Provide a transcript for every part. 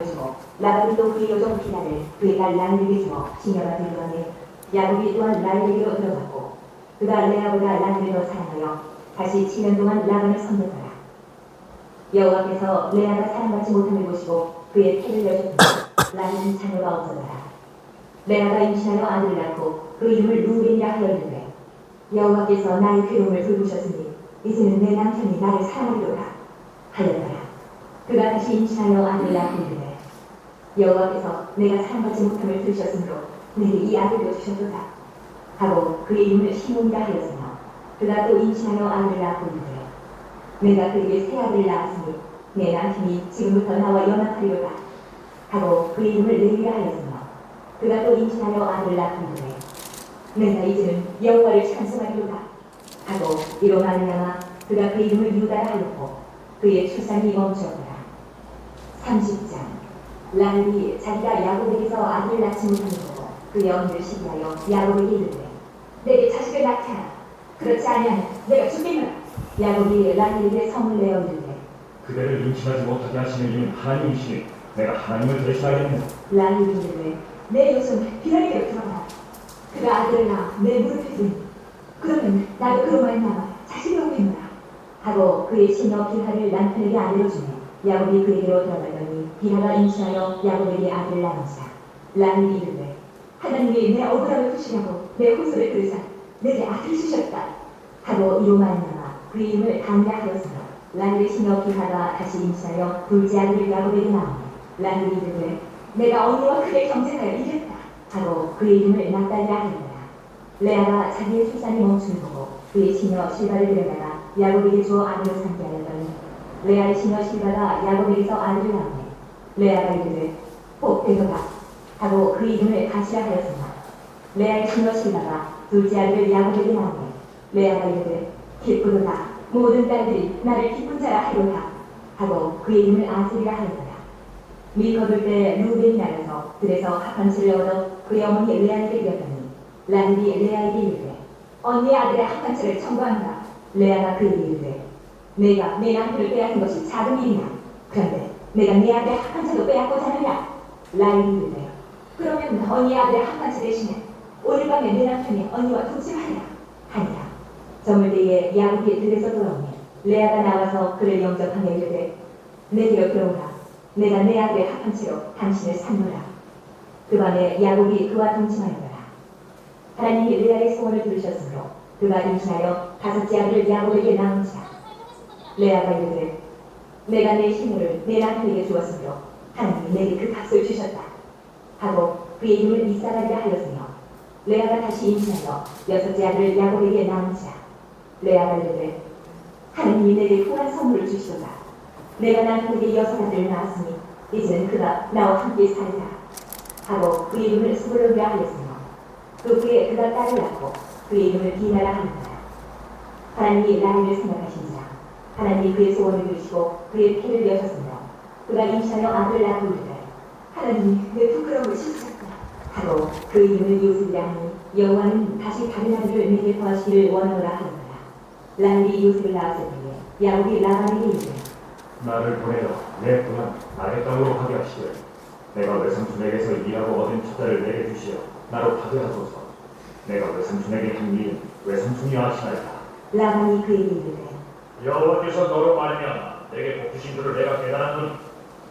주고 라반이 또 그의 여종 비나를 그의 딸 라헬에게 주어 시녀가 되려니 야곱이 또한 라헬에게로 들어갔고 그가 레아보다 라헬을 더 사랑하여 다시 7년 동안 라반을 섬겼더라. 여호와께서 레아가 사랑받지 못함을 보시고 그의 태를 여셨으니 라헬은 자녀가 없었더라. 레아가 임신하여 아들을 낳고 그 이름을 루벤이라 하였는데 여호와께서 나의 괴로움을 돌보셨으니 이제는 내 남편이 나를 사랑하리로다 하였더라. 그가 다시 임신하여 아들을 낳았는데 여호와께서 내가 사랑받지 못함을 들으셨으므로 내게 이 아들도 주셨도다 하고 그의 이름을 시몬이라 하였으며 그가 또 임신하여 아들을 낳았는데 내가 그에게 새 아들을 낳았으니 내 남편이 지금부터 나와 연합하리로다 하고 그의 이름을 레위라 하였으며 그가 또 임신하여 아들을 낳았는데 내가 이제는 여호와를 찬송하리로다 하고 이로 말미암아 그가 그 이름을 유다라 하였고 그의 출산이 멈추었더라. 30장 라헬이 자기가 야곱에게서 아들을 낳지 못하는 보고 그의 언니를 시기하여 야곱에게 이르되 내게 자식을 낳게 하라. 그렇지 아니하면 내가 죽겠노라. 야곱이 라헬에게 성을 내어 이르되 그대를 임신하지 못하게 하시는 이는 하나님이시니 내가 하나님을 대신하겠느냐. 라헬이 이르되 내 여손 비라에게 들어가라. 그가 아들을 낳아 내 무릎에 두니 그러면 나도 그로 말미암아 자식을 얻겠노라 하고 그의 시녀 비하를 남편에게 아들로 주니 야곱이 그에게로 들어가더니 비하가 임신하여 야곱에게 아들을 낳은지라. 라헬이 이르되 하나님이 내 억울함을 푸시려고 내 호소를 들으사 내게 아들을 주셨다 하고 이로 말미암아 그 이름을 단라 하였으며 라헬의 시녀 비하가 다시 임신하여 둘째 아들을 야곱에게 낳으니 라헬이 이르되 내가 언니와 크게 경쟁하여 이겼다 하고 그의 이름을 납달리라 하였더라. 레아가 자기의 출산이 멈춤을 보고 그의 시녀 실바를 데려다가 야곱에게 주어 아들을 삼게 하였더니 레아의 시녀 실바가 야곱에게서 아들을 낳으니 레아가 이르되 복되도다 하고 그 이름을 가시라 하였으나 레아의 시녀 실바가 둘째 아들을 야곱에게 낳으니 레아가 이르되 기쁘도다 모든 딸들이 나를 기쁜 자라 하도다 하고 그의 이름을 아셀이라 하였더라. 밀 거둘 때 루벤이 나가서 들에서 합판치를 얻어 그의 어머니 레아에게 이었더니 라헬이 레아에게 이르되 언니의 아들의 합판치를 청구한다. 레아가 그에게 이르되 내가 내 남편을 빼앗은 것이 작은 일이냐. 그런데 내가 내 아들의 합판치도 빼앗고자 하느냐. 라헬이 이르되 그러면 언니의 아들의 합판치 대신에 오늘 밤에 내 남편이 언니와 동침하리라 하니라. 저물 때에 야곱이 들에서 돌아오니 레아가 나와서 그를 영접하며 이르되 내게로 들어오라. 내가 내 아들의 합판치로 당신을 산노라. 그 밤에 야곱이 그와 동침하였더라. 하나님이 레아의 소원을 들으셨으므로 그가 임신하여 다섯째 아들을 야곱에게 낳은지라. 레아가 이르되 내가 내 시녀를 내 남편에게 주었으므로 하나님이 내게 그 값을 주셨다 하고 그의 이름을 이사라리라 하였으며 레아가 다시 임신하여 여섯째 아들을 야곱에게 낳은지라. 레아가 이르되 하나님이 내게 후한 선물을 주시도다. 내가 남편에게 여섯 아들을 낳았으니 이제는 그가 나와 함께 살리라 하고 그의 이름을 스불론이라 하였으며 그 후에 그가 딸을 낳고 그의 이름을 비나라 하였더라. 하나님이 라헬을 생각하신지라. 하나님이 그의 소원을 들으시고 그의 피를 여셨으며 그가 임신하여 아들을 낳고 이르되 하나님이 내 부끄러움을 씻으셨다 하고 그 이름을 요셉이라 하니 여호와는 다시 다른 아들을 내게 더하시기를 원하노라 하였더라. 라헬이 요셉을 낳았을 때에 야곱이 라반에게 이르되 나를 보내어 내 고향 나의 땅으로 가게 하시되 내가 외삼촌에게서 일하고 얻은 처자를 내게 주시어 나로 가게 하소서. 내가 외삼촌에게 한 일은 외삼촌이 아시나이다. 라반이 그에게 이르되 여호와께서 너로 말미암아 내게 복주신 줄을 내가 깨달았노니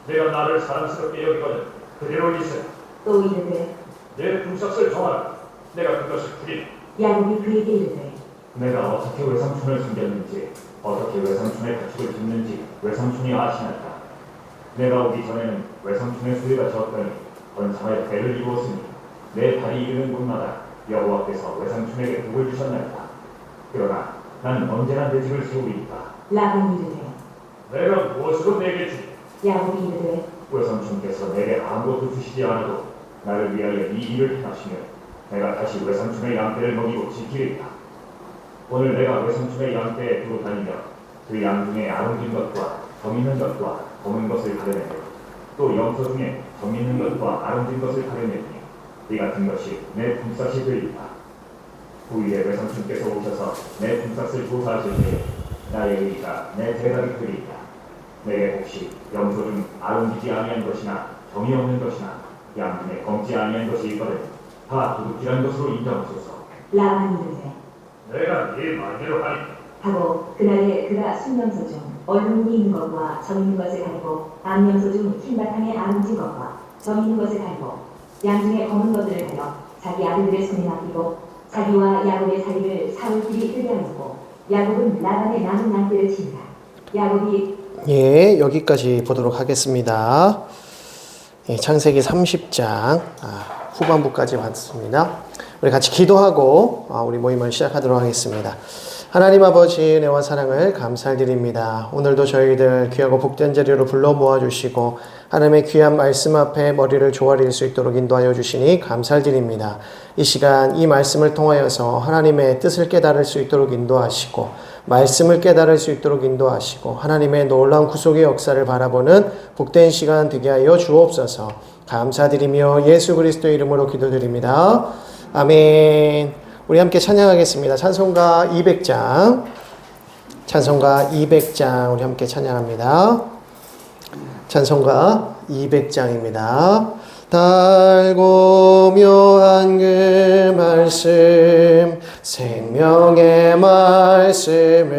내가 나를 사랑스럽게 여기거든 그대로 있으라. 또 이르되 내 품삯을 정하라. 내가 그것을 풀이라. 야곱이 그에게 이르되 내가 어떻게 외삼촌을 숨겼는지 어떻게 외삼촌의 가축을 줍는지 외삼촌이 아시나이다. 내가 오기 전에는 외삼촌의 소유가 적더니 번창하여 대를 이루었으니 내 발이 이르는 곳마다 여호와께서 외삼촌에게 복을 주셨나이다. 그러나 나는 언제나 내 집을 세우리이다. 라반이 이르되 내가 무엇으로 내게 주리? 야곱이 이르되 외삼촌께서 내게 아무것도 주시지 않아도 나를 위하여 이 일을 행하시면 내가 다시 외삼촌의 양떼를 먹이고 지키리이다. 오늘 내가 외삼촌의 양떼에 두고 다니며 그 양 중에 아름진 것과 점 있는 것과 검은 것을 가려내고 또 염소 중에 점 있는 것과 아름진 것을 가려내니 이 같은 것이 내 품삯이 되리이다. 후일에 외삼촌께서 오셔서 내 품삯을 조사하실 때에 나의 의가 내 대답이 되리이다. 내게 혹시 염소 중 아름지지 아니한 것이나 정이 없는 것이나 양 중에 검지 아니한 것이 있거든 다 도둑질한 것으로 인정하소서. 라반이 이르되 내가 네 말대로 하리. 하고 그날에 그가 순명소 중 얼룩이 있는 것과 점 있는 것을 가리고 암명소 중 흰바탕에 아름진 것과 점 있는 것을 가리고 양 중에 검은 것들을 가려 자기 아들들의 손에 맡기고 자기와 야곱의 사이를 사울끼리 뜨게 하였고 야곱은 라반의 남은 양떼를 친다. 야곱이 예, 여기까지 보도록 하겠습니다. 예, 창세기 30장 후반부까지 봤습니다. 우리 같이 기도하고 우리 모임을 시작하도록 하겠습니다. 하나님 아버지 은혜와 사랑을 감사드립니다. 오늘도 저희들 귀하고 복된 자리로 불러 모아주시고 하나님의 귀한 말씀 앞에 머리를 조아릴 수 있도록 인도하여 주시니 감사드립니다. 이 시간 이 말씀을 통하여서 하나님의 뜻을 깨달을 수 있도록 인도하시고 말씀을 깨달을 수 있도록 인도하시고 하나님의 놀라운 구속의 역사를 바라보는 복된 시간 되게 하여 주옵소서. 감사드리며 예수 그리스도의 이름으로 기도드립니다. 아멘. 우리 함께 찬양하겠습니다. 찬송가 200장. 찬송가 200장 우리 함께 찬양합니다. 찬송가 200장입니다. 달고 묘한 그 말씀 생명의 말씀은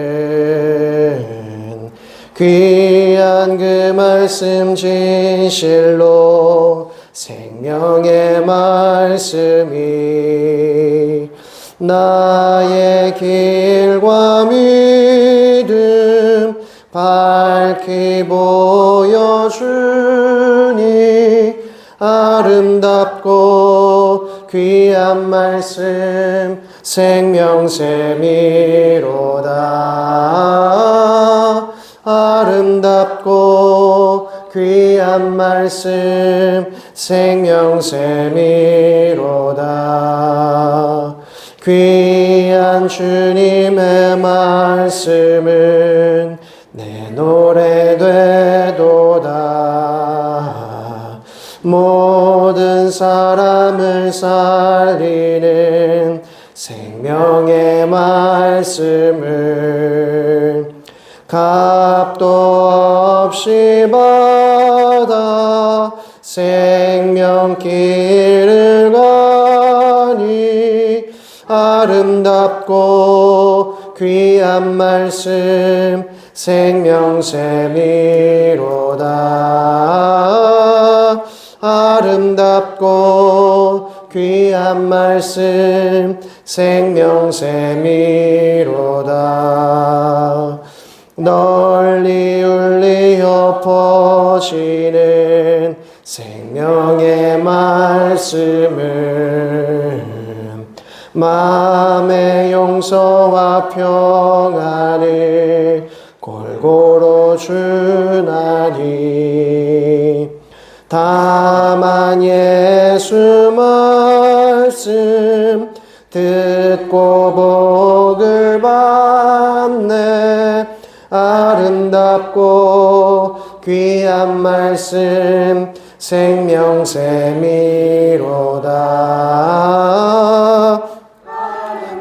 귀한 그 말씀 진실로 생명의 말씀이 나의 길과 믿음 밝히 보여주니 아름답고 귀한 말씀 생명샘이로다. 아름답고 귀한 말씀 생명샘이로다. 귀한 주님의 말씀은 내 노래 되도다. 모든 사람을 살리는 생명의 말씀을 값도 없이 받아 생명길을 가니 아름답고 귀한 말씀 생명샘이로다. 아름답고 귀한 말씀 생명샘이로다. 널리 울리어 퍼지는 생명의 말씀을 마음의 용서와 평안을 골고루 주나니 다만 예수 말씀 듣고 복을 받네. 아름답고 귀한 말씀 생명샘이로다.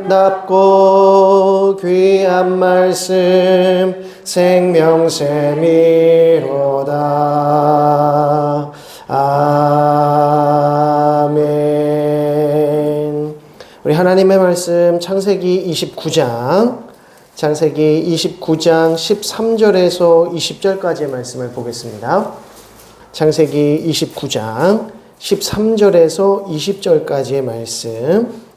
아름답고 귀한 말씀 생명샘이로다. 아멘. 우리 하나님의 말씀 창세기 29장 13절에서 20절까지의 말씀을 보겠습니다. 창세기 29장 13절에서 20절까지의 말씀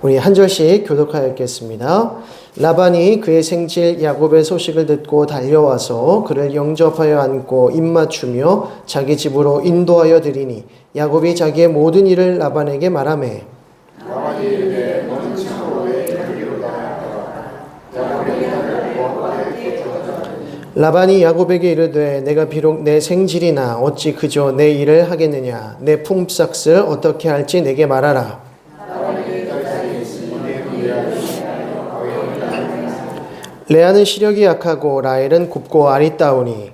우리 한 절씩 교독하여 읽겠습니다. 라반이 그의 생질 야곱의 소식을 듣고 달려와서 그를 영접하여 안고 입맞추며 자기 집으로 인도하여 드리니 야곱이 자기의 모든 일을 라반에게 말하매 라반이 이르되 너는 참으로 이르기로다. 야곱이 나를 보아하되 라반이 야곱에게 이르되 내가 비록 내 생질이나 어찌 그저 내 일을 하겠느냐. 내 품삯을 어떻게 할지 내게 말하라. 레아는 시력이 약하고 라헬은 곱고 아리따우니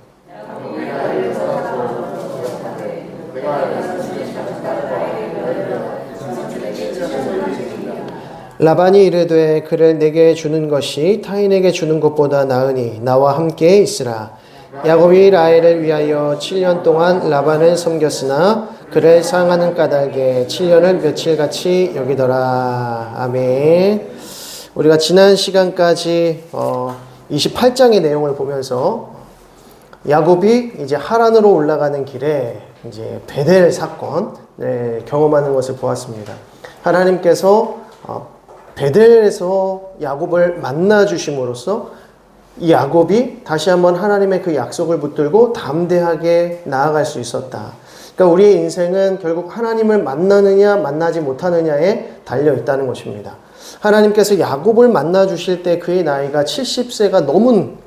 라반이 이르되 그를 내게 주는 것이 타인에게 주는 것보다 나으니 나와 함께 있으라. 야곱이 라헬을 위하여 7년 동안 라반을 섬겼으나 그를 사랑하는 까닭에 7년을 며칠같이 여기더라. 아멘. 우리가 지난 시간까지 28장의 내용을 보면서 야곱이 이제 하란으로 올라가는 길에 이제 베델 사건을 경험하는 것을 보았습니다. 하나님께서 베델에서 야곱을 만나 주심으로써 이 야곱이 다시 한번 하나님의 그 약속을 붙들고 담대하게 나아갈 수 있었다. 그러니까 우리의 인생은 결국 하나님을 만나느냐 만나지 못하느냐에 달려 있다는 것입니다. 하나님께서 야곱을 만나 주실 때 그의 나이가 70세가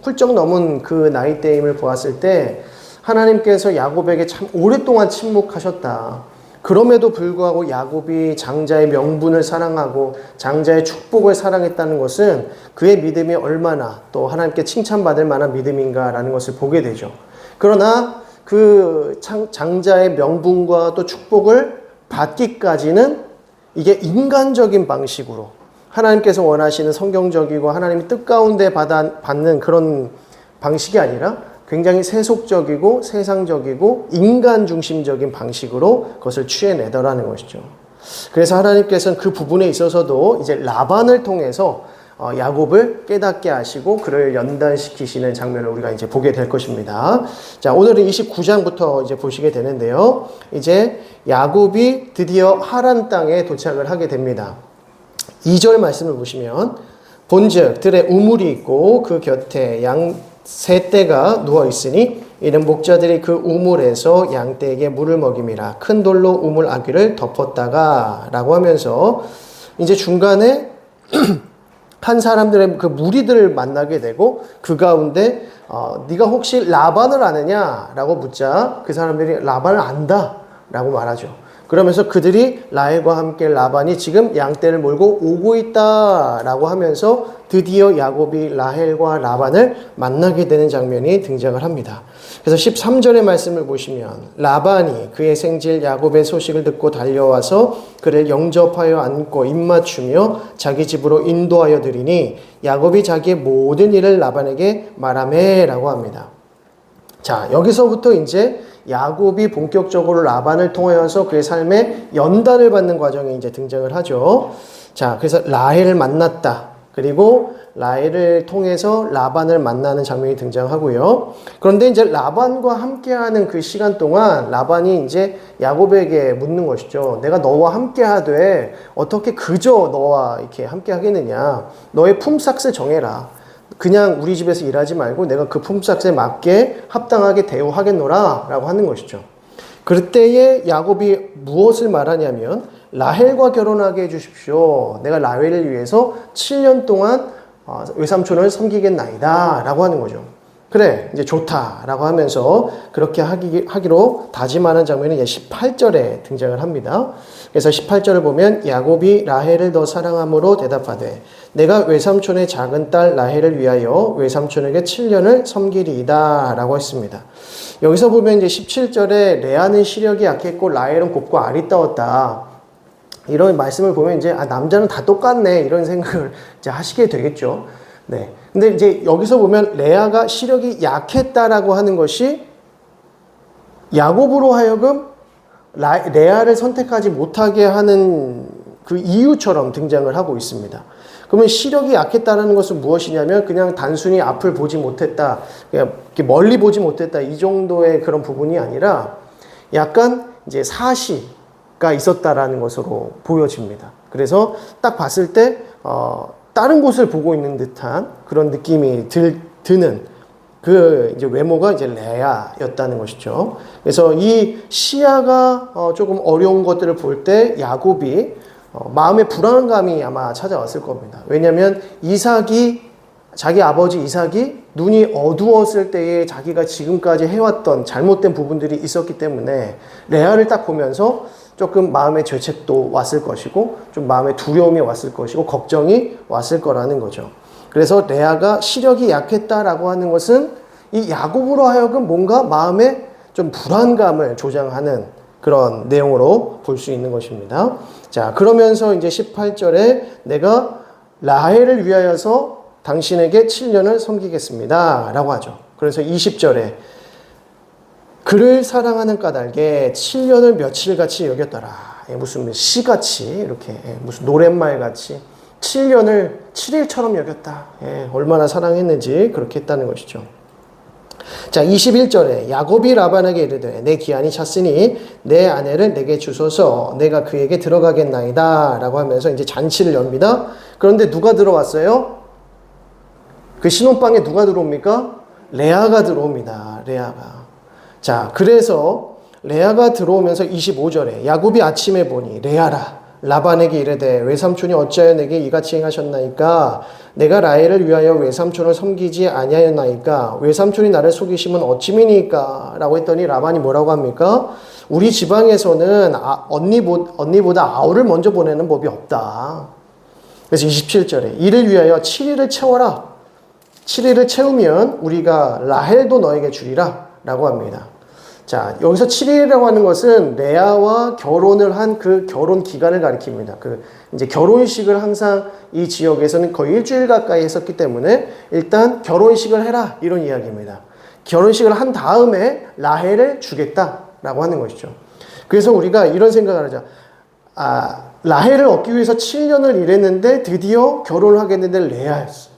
훌쩍 넘은 그 나이대임을 보았을 때 하나님께서 야곱에게 참 오랫동안 침묵하셨다. 그럼에도 불구하고 야곱이 장자의 명분을 사랑하고 장자의 축복을 사랑했다는 것은 그의 믿음이 얼마나 또 하나님께 칭찬받을 만한 믿음인가라는 것을 보게 되죠. 그러나 그 장자의 명분과 또 축복을 받기까지는 이게 인간적인 방식으로 하나님께서 원하시는 성경적이고 하나님이 뜻 가운데 받는 그런 방식이 아니라 굉장히 세속적이고 세상적이고 인간 중심적인 방식으로 그것을 취해내더라는 것이죠. 그래서 하나님께서는 그 부분에 있어서도 이제 라반을 통해서 야곱을 깨닫게 하시고 그를 연단시키시는 장면을 우리가 이제 보게 될 것입니다. 자, 오늘은 29장부터 이제 보시게 되는데요. 이제 야곱이 드디어 하란 땅에 도착을 하게 됩니다. 2절 말씀을 보시면 본즉 들에 우물이 있고 그 곁에 양 세 떼가 누워 있으니 이는 목자들이 그 우물에서 양 떼에게 물을 먹임이라. 큰 돌로 우물 아귀를 덮었다가 라고 하면서 이제 중간에 한 사람들의 그 무리들을 만나게 되고 그 가운데 네가 혹시 라반을 아느냐 라고 묻자 그 사람들이 라반을 안다 라고 말하죠. 그러면서 그들이 라헬과 함께 라반이 지금 양떼를 몰고 오고 있다라고 하면서 드디어 야곱이 라헬과 라반을 만나게 되는 장면이 등장을 합니다. 그래서 13절의 말씀을 보시면 라반이 그의 생질 야곱의 소식을 듣고 달려와서 그를 영접하여 안고 입맞추며 자기 집으로 인도하여 드리니 야곱이 자기의 모든 일을 라반에게 말하매라고 합니다. 자, 여기서부터 이제 야곱이 본격적으로 라반을 통하여서 그의 삶에 연단을 받는 과정이 이제 등장을 하죠. 자, 그래서 라헬을 만났다. 그리고 라헬을 통해서 라반을 만나는 장면이 등장하고요. 그런데 이제 라반과 함께하는 그 시간 동안 라반이 이제 야곱에게 묻는 것이죠. 내가 너와 함께하되 어떻게 그저 너와 이렇게 함께하겠느냐? 너의 품삯을 정해라. 그냥 우리 집에서 일하지 말고 내가 그 품삯에 맞게 합당하게 대우하겠노라 라고 하는 것이죠. 그때에 야곱이 무엇을 말하냐면 라헬과 결혼하게 해주십시오. 내가 라헬을 위해서 7년 동안 외삼촌을 섬기겠나이다 라고 하는 거죠. 그래 이제 좋다 라고 하면서 그렇게 하기로 다짐하는 장면이 이제 18절에 등장을 합니다. 그래서 18절을 보면 야곱이 라헬을 더 사랑함으로 대답하되 내가 외삼촌의 작은 딸 라헬을 위하여 외삼촌에게 7년을 섬기리이다 라고 했습니다. 여기서 보면 이제 17절에 레아는 시력이 약했고 라헬은 곱고 아리따웠다. 이런 말씀을 보면 이제 남자는 다 똑같네 이런 생각을 이제 하시게 되겠죠. 네. 근데 이제 여기서 보면 레아가 시력이 약했다라고 하는 것이 야곱으로 하여금 레아를 선택하지 못하게 하는 그 이유처럼 등장을 하고 있습니다. 그러면 시력이 약했다는 것은 무엇이냐면 그냥 단순히 앞을 보지 못했다, 그냥 이렇게 멀리 보지 못했다 이 정도의 그런 부분이 아니라 약간 이제 사시가 있었다라는 것으로 보여집니다. 그래서 딱 봤을 때 다른 곳을 보고 있는 듯한 그런 느낌이 드는 그 이제 외모가 이제 레아였다는 것이죠. 그래서 이 시야가 조금 어려운 것들을 볼 때 야곱이 마음의 불안감이 아마 찾아왔을 겁니다. 왜냐하면 자기 아버지 이삭이 눈이 어두웠을 때에 자기가 지금까지 해왔던 잘못된 부분들이 있었기 때문에 레아를 딱 보면서 조금 마음의 죄책도 왔을 것이고 좀 마음의 두려움이 왔을 것이고 걱정이 왔을 거라는 거죠. 그래서 레아가 시력이 약했다라고 하는 것은 이 야곱으로 하여금 뭔가 마음에 좀 불안감을 조장하는 그런 내용으로 볼 수 있는 것입니다. 자, 그러면서 이제 18절에 내가 라헬을 위하여서 당신에게 7년을 섬기겠습니다 라고 하죠. 그래서 20절에 그를 사랑하는 까닭에 7년을 며칠같이 여겼더라. 무슨 시같이 이렇게 무슨 노랫말같이 7년을 7일처럼 여겼다. 얼마나 사랑했는지 그렇게 했다는 것이죠. 자, 21절에 야곱이 라반에게 이르되 내 기한이 찼으니 내 아내를 내게 주소서 내가 그에게 들어가겠나이다 라고 하면서 이제 잔치를 엽니다. 그런데 누가 들어왔어요? 그 신혼방에 누가 들어옵니까? 레아가 들어옵니다. 레아가. 자, 그래서 레아가 들어오면서 25절에 야곱이 아침에 보니 레아라 라반에게 이르되 외삼촌이 어찌하여 내게 이같이 행하셨나이까? 내가 라헬을 위하여 외삼촌을 섬기지 아니하였나이까? 외삼촌이 나를 속이시면 어찌미니까? 라고 했더니 라반이 뭐라고 합니까? 우리 지방에서는 언니보다 아우를 먼저 보내는 법이 없다. 그래서 27절에 이를 위하여 7일을 채워라. 7일을 채우면 우리가 라헬도 너에게 주리라 라고 합니다. 자, 여기서 7일이라고 하는 것은 레아와 결혼을 한 그 결혼 기간을 가리킵니다. 이제 결혼식을 항상 이 지역에서는 거의 일주일 가까이 했었기 때문에 일단 결혼식을 해라 이런 이야기입니다. 결혼식을 한 다음에 라헬을 주겠다라고 하는 것이죠. 그래서 우리가 이런 생각을 하자. 라헬을 얻기 위해서 7년을 일했는데 드디어 결혼을 하겠는데 레아였어.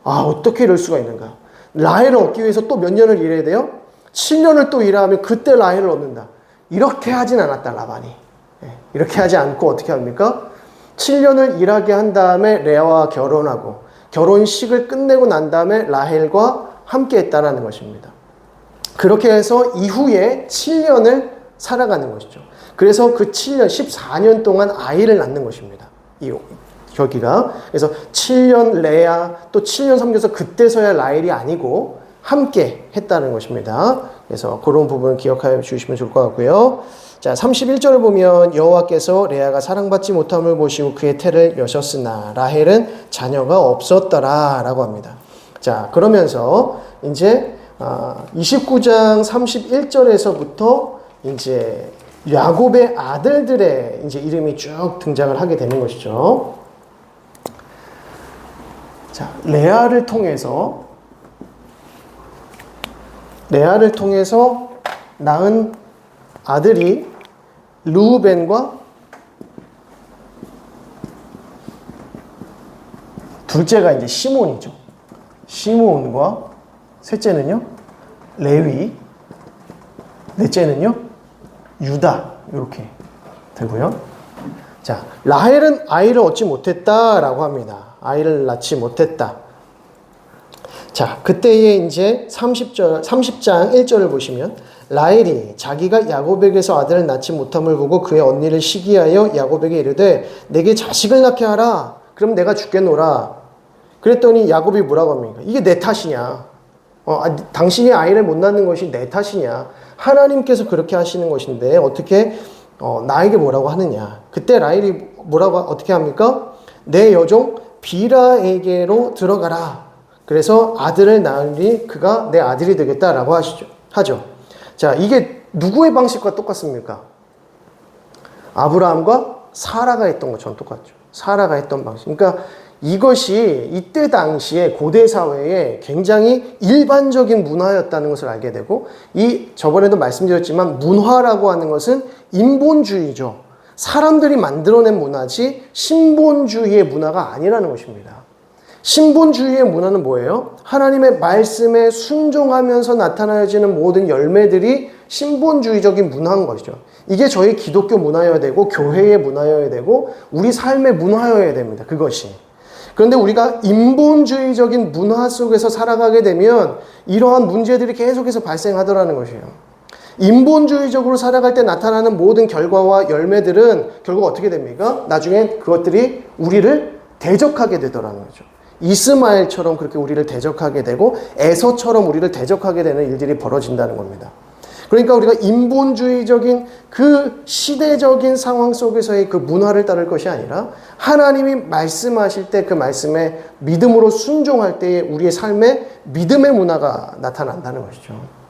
어떻게 이럴 수가 있는가? 라헬을 얻기 위해서 또 몇 년을 일해야 돼요? 7년을 또 일하면 그때 라헬을 얻는다. 이렇게 하진 않았다, 라반이. 이렇게 하지 않고 어떻게 합니까? 7년을 일하게 한 다음에 레아와 결혼하고 결혼식을 끝내고 난 다음에 라헬과 함께 했다라는 것입니다. 그렇게 해서 이후에 7년을 살아가는 것이죠. 그래서 그 7년, 14년 동안 아이를 낳는 것입니다. 여기가. 그래서 7년 레아, 또 7년 섬겨서 그때서야 라헬이 아니고 함께 했다는 것입니다. 그래서 그런 부분을 기억하여 주시면 좋을 것 같고요. 자, 31절을 보면 여호와께서 레아가 사랑받지 못함을 보시고 그의 태를 여셨으나 라헬은 자녀가 없었더라 라고 합니다. 자, 그러면서 이제 29장 31절에서부터 이제 야곱의 아들들의 이제 이름이 쭉 등장을 하게 되는 것이죠. 자, 레아를 통해서 낳은 아들이 르우벤과 둘째가 이제 시몬이죠. 시몬과 셋째는요, 레위, 넷째는요, 유다. 이렇게 되고요. 자, 라헬은 아이를 얻지 못했다라고 합니다. 아이를 낳지 못했다. 자, 그때에 이제 30장 1절을 보시면 라헬이 자기가 야곱에게서 아들을 낳지 못함을 보고 그의 언니를 시기하여 야곱에게 이르되 내게 자식을 낳게 하라. 그럼 내가 죽겠노라. 그랬더니 야곱이 뭐라고 합니까? 이게 내 탓이냐? 당신이 아이를 못 낳는 것이 내 탓이냐? 하나님께서 그렇게 하시는 것인데 어떻게 나에게 뭐라고 하느냐? 그때 라헬이 어떻게 합니까? 내 여종 비라에게로 들어가라. 그래서 아들을 낳으니 그가 내 아들이 되겠다라고 하죠. 자, 이게 누구의 방식과 똑같습니까? 아브라함과 사라가 했던 것처럼 똑같죠. 사라가 했던 방식. 그러니까 이것이 이때 당시에 고대 사회에 굉장히 일반적인 문화였다는 것을 알게 되고, 저번에도 말씀드렸지만 문화라고 하는 것은 인본주의죠. 사람들이 만들어낸 문화지 신본주의의 문화가 아니라는 것입니다. 신본주의의 문화는 뭐예요? 하나님의 말씀에 순종하면서 나타나지는 모든 열매들이 신본주의적인 문화인 것이죠. 이게 저희 기독교 문화여야 되고 교회의 문화여야 되고 우리 삶의 문화여야 됩니다. 그것이. 그런데 우리가 인본주의적인 문화 속에서 살아가게 되면 이러한 문제들이 계속해서 발생하더라는 것이에요. 인본주의적으로 살아갈 때 나타나는 모든 결과와 열매들은 결국 어떻게 됩니까? 나중에 그것들이 우리를 대적하게 되더라는 거죠. 이스마엘처럼 그렇게 우리를 대적하게 되고 에서처럼 우리를 대적하게 되는 일들이 벌어진다는 겁니다. 그러니까 우리가 인본주의적인 그 시대적인 상황 속에서의 그 문화를 따를 것이 아니라 하나님이 말씀하실 때 그 말씀에 믿음으로 순종할 때에 우리의 삶에 믿음의 문화가 나타난다는 것이죠.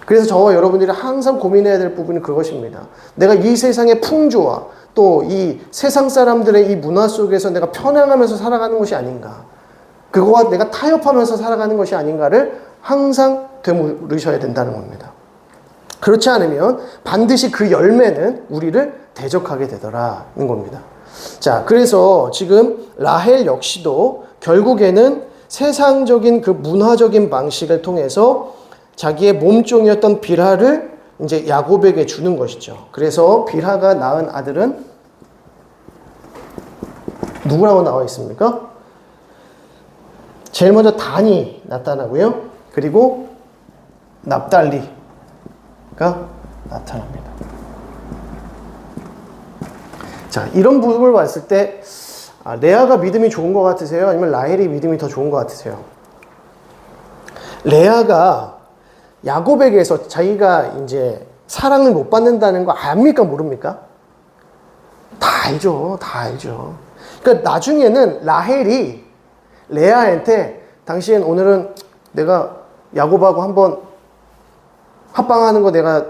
그래서 저와 여러분들이 항상 고민해야 될 부분은 그것입니다. 내가 이 세상의 풍조와 또 이 세상 사람들의 이 문화 속에서 내가 편향하면서 살아가는 것이 아닌가. 그거와 내가 타협하면서 살아가는 것이 아닌가를 항상 되물으셔야 된다는 겁니다. 그렇지 않으면 반드시 그 열매는 우리를 대적하게 되더라는 겁니다. 자, 그래서 지금 라헬 역시도 결국에는 세상적인 그 문화적인 방식을 통해서 자기의 몸종이었던 빌하를 이제 야곱에게 주는 것이죠. 그래서 빌하가 낳은 아들은 누구라고 나와 있습니까? 제일 먼저 단이 나타나고요. 그리고 납달리가 나타납니다. 자, 이런 부분을 봤을 때 레아가 믿음이 좋은 것 같으세요? 아니면 라헬이 믿음이 더 좋은 것 같으세요? 레아가 야곱에게서 자기가 이제 사랑을 못 받는다는 거 압니까? 모릅니까? 다 알죠. 다 알죠. 그러니까 나중에는 라헬이 레아한테 당신 오늘은 내가 야곱하고 한번 합방하는 거 내가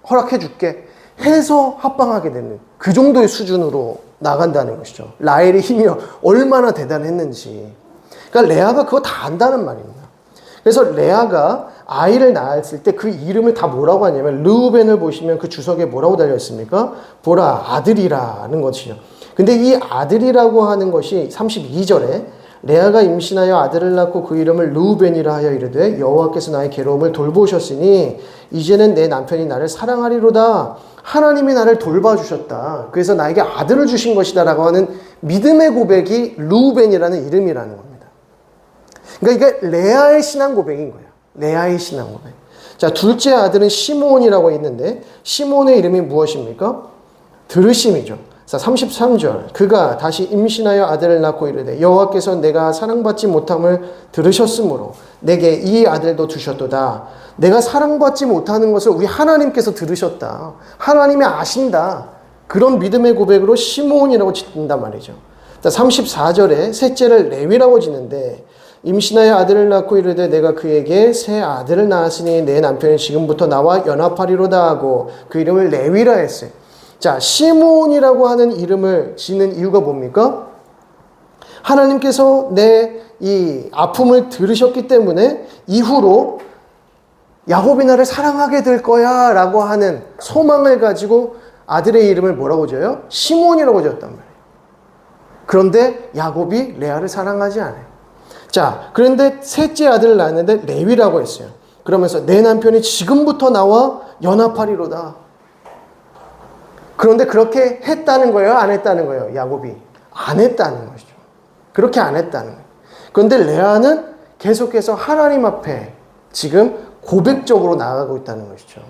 허락해 줄게 해서 합방하게 되는 그 정도의 수준으로 나간다는 것이죠. 라헬의 힘이 얼마나 대단했는지. 그러니까 레아가 그거 다 안다는 말입니다. 그래서 레아가 아이를 낳았을 때 그 이름을 다 뭐라고 하냐면 르우벤을 보시면 그 주석에 뭐라고 달려있습니까? 보라 아들이라는 것이죠. 근데 이 아들이라고 하는 것이 32절에 레아가 임신하여 아들을 낳고 그 이름을 르우벤이라 하여 이르되 여호와께서 나의 괴로움을 돌보셨으니 이제는 내 남편이 나를 사랑하리로다. 하나님이 나를 돌봐주셨다. 그래서 나에게 아들을 주신 것이다 라고 하는 믿음의 고백이 르우벤이라는 이름이라는 겁니다. 그러니까 이게 레아의 신앙 고백인 거예요. 레아의 신앙 고백. 자, 둘째 아들은 시몬이라고 있는데 시몬의 이름이 무엇입니까? 들으심이죠. 자, 33절. 그가 다시 임신하여 아들을 낳고 이르되 여호와께서 내가 사랑받지 못함을 들으셨으므로 내게 이 아들도 주셨도다. 내가 사랑받지 못하는 것을 우리 하나님께서 들으셨다. 하나님이 아신다. 그런 믿음의 고백으로 시몬이라고 짓는단 말이죠. 자, 34절에 셋째를 레위라고 짓는데 임신하여 아들을 낳고 이르되 내가 그에게 새 아들을 낳았으니 내 남편이 지금부터 나와 연합하리로다 하고 그 이름을 레위라 했어요. 자, 시몬이라고 하는 이름을 지는 이유가 뭡니까? 하나님께서 내 이 아픔을 들으셨기 때문에 이후로 야곱이 나를 사랑하게 될 거야 라고 하는 소망을 가지고 아들의 이름을 뭐라고 지어요? 시몬이라고 지었단 말이에요. 그런데 야곱이 레아를 사랑하지 않아요. 자, 그런데 셋째 아들을 낳았는데 레위라고 했어요. 그러면서 내 남편이 지금부터 나와 연합하리로다. 그런데 그렇게 했다는 거예요? 안 했다는 거예요? 야곱이 안 했다는 것이죠. 그렇게 안 했다는 거예요. 그런데 레아는 계속해서 하나님 앞에 지금 고백적으로 나아가고 있다는 것이죠.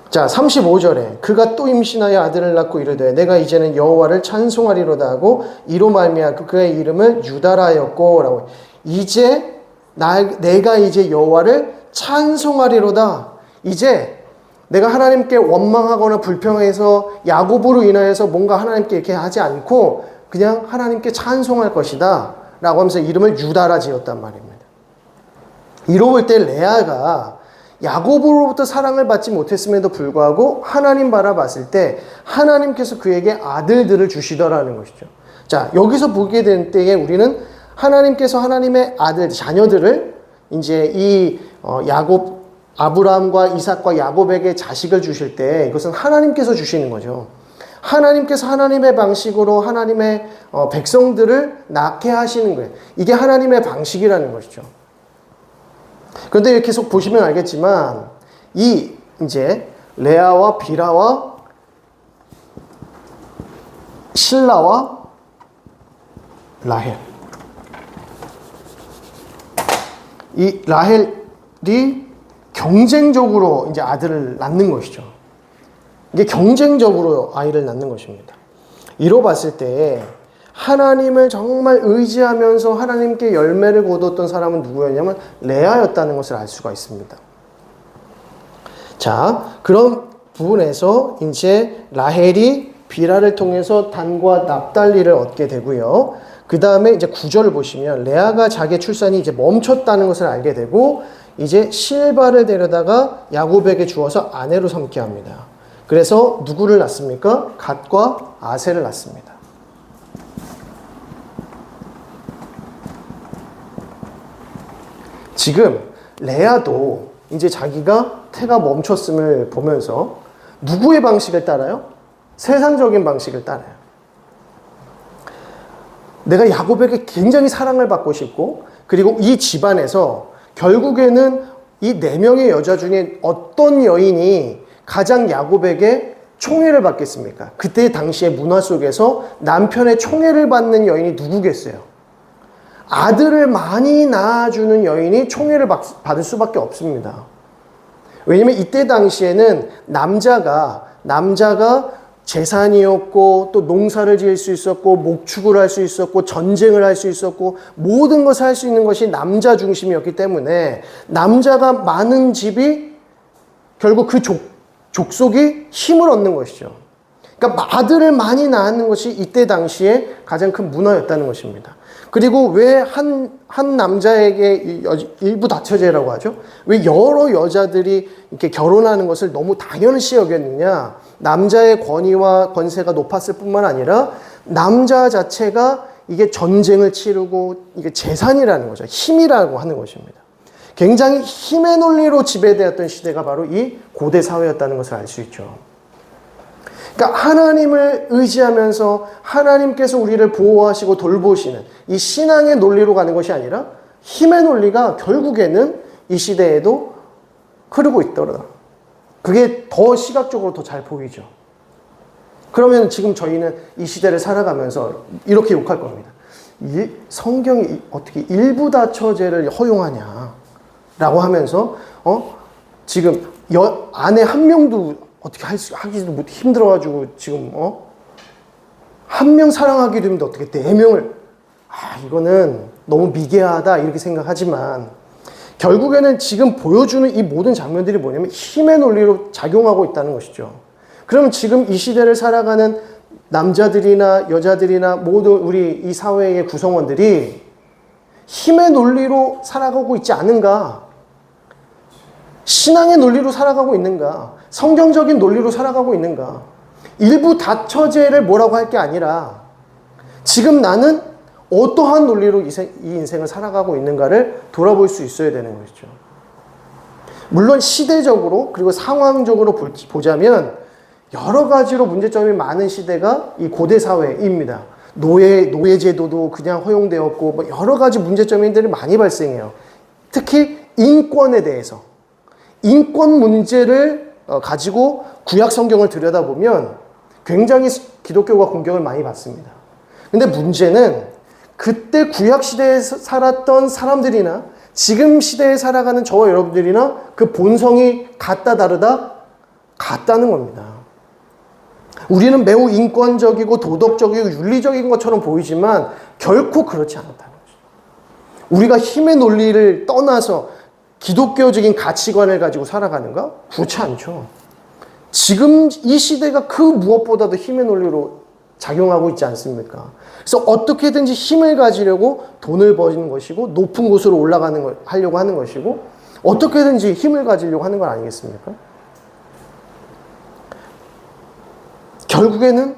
자, 35절에 그가 또 임신하여 아들을 낳고 이르되 내가 이제는 여호와를 찬송하리로다 하고 이로 말미암아 그의 이름을 유다라 하였고 라고. 이제 내가 이제 여호와를 찬송하리로다. 이제 내가 하나님께 원망하거나 불평해서 야곱으로 인하여서 뭔가 하나님께 이렇게 하지 않고 그냥 하나님께 찬송할 것이다 라고 하면서 이름을 유다라 지었단 말입니다. 이로 볼 때 레아가 야곱으로부터 사랑을 받지 못했음에도 불구하고 하나님 바라봤을 때 하나님께서 그에게 아들들을 주시더라는 것이죠. 자, 여기서 보게 된 때에 우리는 하나님께서 하나님의 아들, 자녀들을 이제 이 야곱, 아브라함과 이삭과 야곱에게 자식을 주실 때 이것은 하나님께서 주시는 거죠. 하나님께서 하나님의 방식으로 하나님의 백성들을 낳게 하시는 거예요. 이게 하나님의 방식이라는 것이죠. 그런데 계속 보시면 알겠지만 이 이제 레아와 빌하와 실라와 라헬, 이 라헬이 경쟁적으로 이제 아들을 낳는 것이죠. 이게 경쟁적으로 아이를 낳는 것입니다. 이로 봤을 때 하나님을 정말 의지하면서 하나님께 열매를 거뒀던 사람은 누구였냐면 레아였다는 것을 알 수가 있습니다. 자, 그런 부분에서 이제 라헬이 빌하를 통해서 단과 납달리를 얻게 되고요. 그 다음에 이제 9절을 보시면 레아가 자기의 출산이 이제 멈췄다는 것을 알게 되고 이제 실바를 데려다가 야곱에게 주어서 아내로 삼게 합니다. 그래서 누구를 낳습니까? 갓과 아셀을 낳습니다. 지금 레아도 이제 자기가 태가 멈췄음을 보면서 누구의 방식을 따라요? 세상적인 방식을 따라요. 내가 야곱에게 굉장히 사랑을 받고 싶고, 그리고 이 집안에서 결국에는 이 4명의 여자 중에 어떤 여인이 가장 야곱에게 총애를 받겠습니까? 그때 당시의 문화 속에서 남편의 총애를 받는 여인이 누구겠어요? 아들을 많이 낳아주는 여인이 총애를 받을 수밖에 없습니다. 왜냐면 이때 당시에는 남자가 재산이었고, 또 농사를 지을 수 있었고, 목축을 할 수 있었고, 전쟁을 할 수 있었고, 모든 것을 할 수 있는 것이 남자 중심이었기 때문에 남자가 많은 집이 결국 그 족속이 힘을 얻는 것이죠. 그러니까 아들을 많이 낳는 것이 이때 당시에 가장 큰 문화였다는 것입니다. 그리고 왜 한 남자에게 일부 다처제라고 하죠? 왜 여러 여자들이 이렇게 결혼하는 것을 너무 당연시 여겼느냐? 남자의 권위와 권세가 높았을 뿐만 아니라 남자 자체가 이게 전쟁을 치르고 이게 재산이라는 거죠. 힘이라고 하는 것입니다. 굉장히 힘의 논리로 지배되었던 시대가 바로 이 고대 사회였다는 것을 알 수 있죠. 그러니까 하나님을 의지하면서 하나님께서 우리를 보호하시고 돌보시는 이 신앙의 논리로 가는 것이 아니라 힘의 논리가 결국에는 이 시대에도 흐르고 있더라. 그게 더 시각적으로 더 잘 보이죠. 그러면 지금 저희는 이 시대를 살아가면서 이렇게 욕할 겁니다. 성경이 어떻게 일부 다처제를 허용하냐 라고 하면서 지금 아내 한 명도 어떻게 하기도 힘들어가지고 지금 한 명 사랑하기도 힘든데 어떻게 4명을 이거는 너무 미개하다 이렇게 생각하지만 결국에는 지금 보여주는 이 모든 장면들이 뭐냐면 힘의 논리로 작용하고 있다는 것이죠. 그럼 지금 이 시대를 살아가는 남자들이나 여자들이나 모두 우리 이 사회의 구성원들이 힘의 논리로 살아가고 있지 않은가? 신앙의 논리로 살아가고 있는가? 성경적인 논리로 살아가고 있는가? 일부 다처제를 뭐라고 할 게 아니라 지금 나는 어떠한 논리로 이 인생을 살아가고 있는가를 돌아볼 수 있어야 되는 것이죠. 물론 시대적으로 그리고 상황적으로 보자면 여러 가지로 문제점이 많은 시대가 이 고대 사회입니다. 노예제도도 그냥 허용되었고 뭐 여러 가지 문제점들이 많이 발생해요. 특히 인권에 대해서 인권 문제를 가지고 구약 성경을 들여다보면 굉장히 기독교가 공격을 많이 받습니다. 근데 문제는 그때 구약 시대에 살았던 사람들이나 지금 시대에 살아가는 저와 여러분들이나 그 본성이 같다 다르다? 같다는 겁니다. 우리는 매우 인권적이고 도덕적이고 윤리적인 것처럼 보이지만 결코 그렇지 않다는 거죠. 우리가 힘의 논리를 떠나서 기독교적인 가치관을 가지고 살아가는가? 그렇지 않죠. 지금 이 시대가 그 무엇보다도 힘의 논리로 작용하고 있지 않습니까? 그래서 어떻게든지 힘을 가지려고 돈을 버는 것이고 높은 곳으로 하려고 하는 것이고 어떻게든지 힘을 가지려고 하는 건 아니겠습니까? 결국에는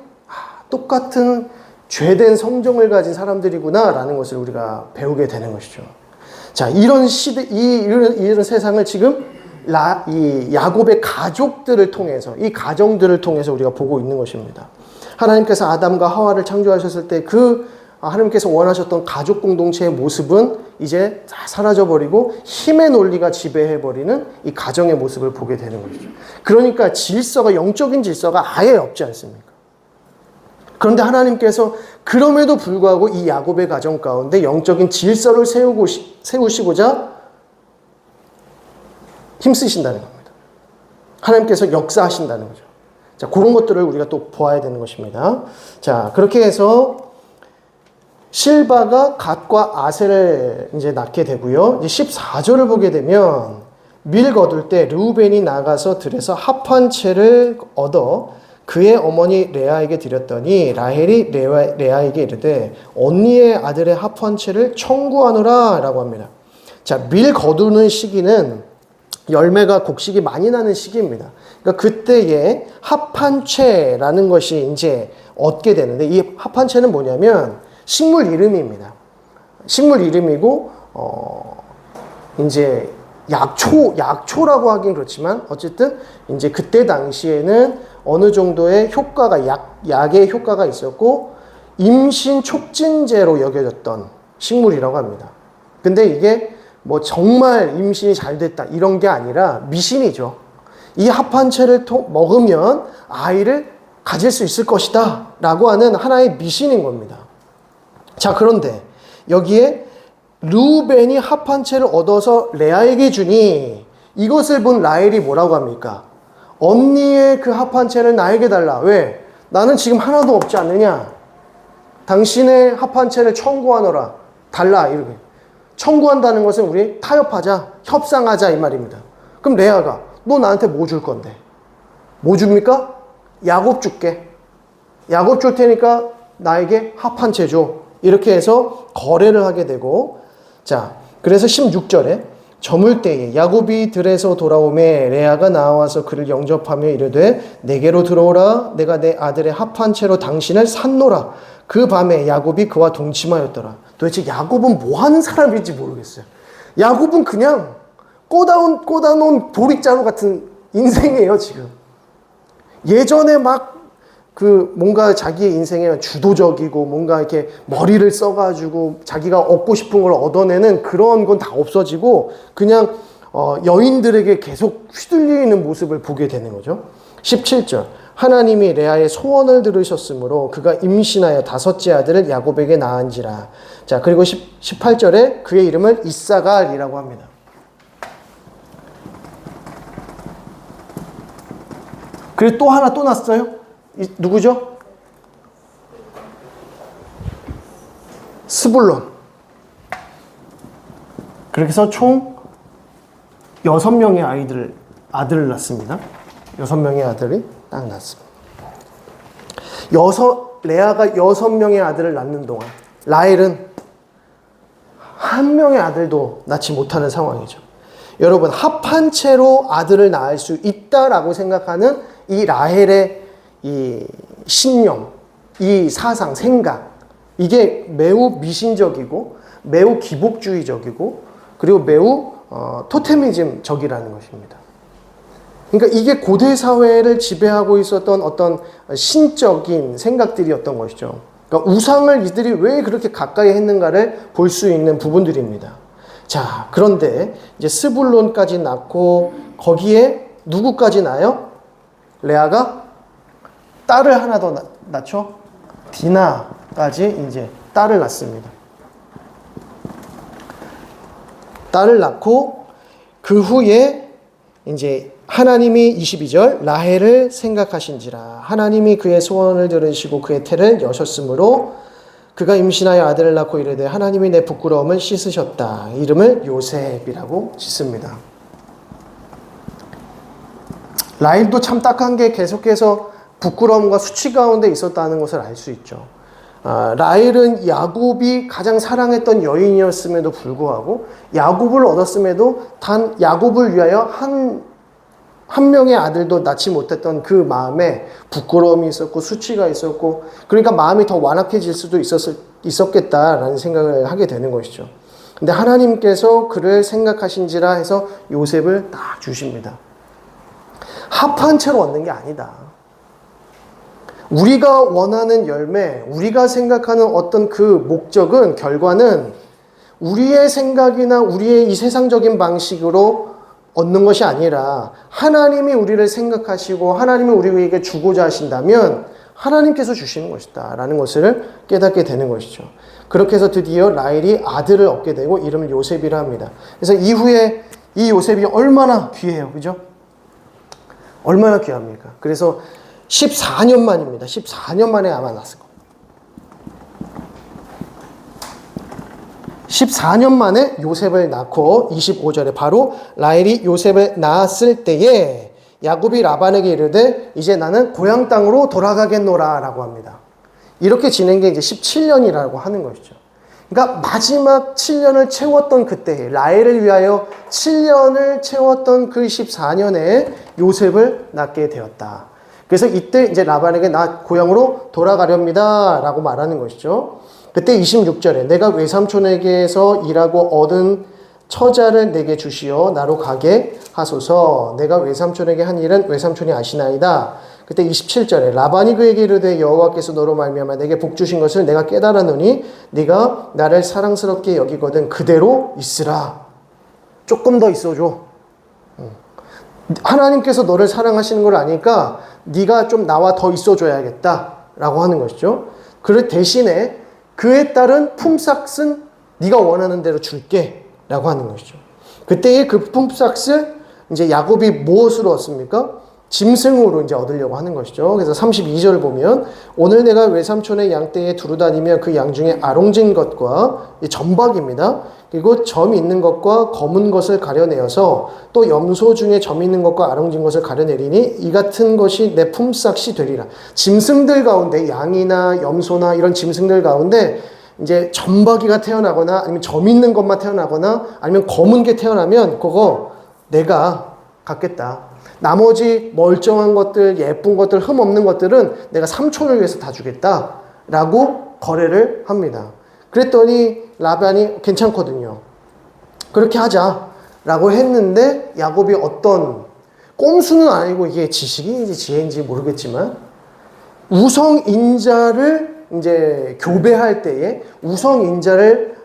똑같은 죄된 성정을 가진 사람들이구나 라는 것을 우리가 배우게 되는 것이죠. 자, 이런 시대, 이런 세상을 지금 이 야곱의 가족들을 통해서, 이 가정들을 통해서 우리가 보고 있는 것입니다. 하나님께서 아담과 하와를 창조하셨을 때 하나님께서 원하셨던 가족 공동체의 모습은 이제 다 사라져버리고 힘의 논리가 지배해버리는 이 가정의 모습을 보게 되는 것이죠. 그러니까 영적인 질서가 아예 없지 않습니까? 그런데 하나님께서 그럼에도 불구하고 이 야곱의 가정 가운데 영적인 질서를 세우시고자 힘쓰신다는 겁니다. 하나님께서 역사하신다는 거죠. 자, 그런 것들을 우리가 또 보아야 되는 것입니다. 자, 그렇게 해서 실바가 갓과 아셀을 이제 낳게 되고요. 이제 14절을 보게 되면 밀 거둘 때 르우벤이 나가서 들에서 합한 채를 얻어 그의 어머니 레아에게 드렸더니 라헬이 레아에게 이르되 언니의 아들의 합한 채를 청구하노라 라고 합니다. 자, 밀 거두는 시기는 열매가 곡식이 많이 나는 시기입니다. 그러니까 그때에 합한채라는 것이 이제 얻게 되는데 이 합한채는 뭐냐면 식물 이름입니다. 식물 이름이고 이제 약초라고 하긴 그렇지만 어쨌든 이제 그때 당시에는 어느 정도의 효과가 약의 효과가 있었고 임신 촉진제로 여겨졌던 식물이라고 합니다. 근데 이게 뭐 정말 임신이 잘 됐다 이런 게 아니라 미신이죠. 이 합한채를 먹으면 아이를 가질 수 있을 것이다 라고 하는 하나의 미신인 겁니다. 자, 그런데 여기에 르우벤이 합한채를 얻어서 레아에게 주니 이것을 본 라헬이 뭐라고 합니까? 언니의 그 합한채를 나에게 달라. 왜? 나는 지금 하나도 없지 않느냐? 당신의 합한채를 청구하노라. 달라. 이렇게. 청구한다는 것은 우리 타협하자, 협상하자 이 말입니다. 그럼 레아가 너 나한테 뭐 줄 건데? 뭐 줍니까? 야곱 줄게. 야곱 줄 테니까 나에게 합한채 줘. 이렇게 해서 거래를 하게 되고, 자, 그래서 16절에 저물 때에 야곱이 들에서 돌아오매 레아가 나와서 그를 영접하며 이르되 내게로 들어오라. 내가 내 아들의 합한채로 당신을 샀노라. 그 밤에 야곱이 그와 동침하였더라. 도대체 야곱은 뭐 하는 사람인지 모르겠어요. 야곱은 그냥 꽂아놓은 보릿자루 같은 인생이에요, 지금. 예전에 막 뭔가 자기의 인생에 주도적이고 뭔가 이렇게 머리를 써가지고 자기가 얻고 싶은 걸 얻어내는 그런 건 다 없어지고 그냥 여인들에게 계속 휘둘리는 모습을 보게 되는 거죠. 17절. 하나님이 레아의 소원을 들으셨으므로 그가 임신하여 5째 아들을 야곱에게 낳은지라. 자, 그리고 18절에 그의 이름을 이사갈이라고 합니다. 그리고 또 하나 또 났어요. 누구죠? 스불론. 그렇게 해서 총 6명의 아들을 낳습니다. 6명의 아들이 딱 낳습니다. 레아가 6명의 아들을 낳는 동안 라헬은 한 명의 아들도 낳지 못하는 상황이죠. 여러분, 합한 채로 아들을 낳을 수 있다라고 생각하는 이 라헬의 이 신념, 이 사상, 생각, 이게 매우 미신적이고 매우 기복주의적이고 그리고 매우 토테미즘적이라는 것입니다. 그러니까 이게 고대 사회를 지배하고 있었던 어떤 신적인 생각들이었던 것이죠. 그러니까 우상을 이들이 왜 그렇게 가까이 했는가를 볼 수 있는 부분들입니다. 자, 그런데 이제 스불론까지 낳고 거기에 누구까지 낳아요? 레아가 딸을 하나 더 낳죠? 디나까지 이제 딸을 낳습니다. 딸을 낳고 그 후에 이제 하나님이 22절 라헬을 생각하신지라 하나님이 그의 소원을 들으시고 그의 태를 여셨으므로 그가 임신하여 아들을 낳고 이르되 하나님이 내 부끄러움을 씻으셨다. 이름을 요셉이라고 짓습니다. 라헬도 참 딱한 게 계속해서 부끄러움과 수치 가운데 있었다는 것을 알 수 있죠. 라헬은 야곱이 가장 사랑했던 여인이었음에도 불구하고 야곱을 얻었음에도 단 야곱을 위하여 한 명의 아들도 낳지 못했던 그 마음에 부끄러움이 있었고 수치가 있었고 그러니까 마음이 더 완악해질 수도 있었겠다라는 생각을 하게 되는 것이죠. 근데 하나님께서 그를 생각하신지라 해서 요셉을 딱 주십니다. 합한 채로 얻는 게 아니다. 우리가 원하는 열매, 우리가 생각하는 어떤 그 목적은, 결과는 우리의 생각이나 우리의 이 세상적인 방식으로 얻는 것이 아니라 하나님이 우리를 생각하시고 하나님이 우리에게 주고자 하신다면 하나님께서 주시는 것이다 라는 것을 깨닫게 되는 것이죠. 그렇게 해서 드디어 라헬이 아들을 얻게 되고 이름을 요셉이라 합니다. 그래서 이후에 이 요셉이 얼마나 귀해요. 그죠? 얼마나 귀합니까? 그래서 14년 만입니다. 14년 만에 아마 낳았을 겁니다. 14년 만에 요셉을 낳고 25절에 바로 라헬이 요셉을 낳았을 때에 야곱이 라반에게 이르되 이제 나는 고향 땅으로 돌아가겠노라 라고 합니다. 이렇게 지낸 게 이제 17년이라고 하는 것이죠. 그러니까 마지막 7년을 채웠던 그때 라헬을 위하여 7년을 채웠던 그 14년에 요셉을 낳게 되었다. 그래서 이때 이제 라반에게 나 고향으로 돌아가렵니다 라고 말하는 것이죠. 그때 26절에 내가 외삼촌에게서 일하고 얻은 처자를 내게 주시어 나로 가게 하소서. 내가 외삼촌에게 한 일은 외삼촌이 아시나이다. 그때 27절에 라반이 그에게 이르되 여호와께서 너로 말미암아 내게 복 주신 것을 내가 깨달았노니 네가 나를 사랑스럽게 여기거든 그대로 있으라. 조금 더 있어줘. 하나님께서 너를 사랑하시는 걸 아니까 네가 좀 나와 더 있어줘야겠다 라고 하는 것이죠. 그 대신에 그에 따른 품삯은 네가 원하는 대로 줄게 라고 하는 것이죠. 그때의 그 품삯을 이제 야곱이 무엇으로 얻습니까? 짐승으로 이제 얻으려고 하는 것이죠. 그래서 32절을 보면 오늘 내가 외삼촌의 양떼에 두루 다니며 그 양 중에 아롱진 것과 점박입니다. 그리고 점 있는 것과 검은 것을 가려내어서 또 염소 중에 점 있는 것과 아롱진 것을 가려내리니 이 같은 것이 내 품삯이 되리라. 짐승들 가운데 양이나 염소나 이런 짐승들 가운데 이제 점박이가 태어나거나 아니면 점 있는 것만 태어나거나 아니면 검은 게 태어나면 그거 내가 갖겠다. 나머지 멀쩡한 것들, 예쁜 것들, 흠 없는 것들은 내가 삼촌을 위해서 다 주겠다 라고 거래를 합니다. 그랬더니 라반이 괜찮거든요. 그렇게 하자 라고 했는데 야곱이 어떤 꼼수는 아니고 이게 지식인지 지혜인지 모르겠지만 우성인자를 이제 교배할 때에 우성인자를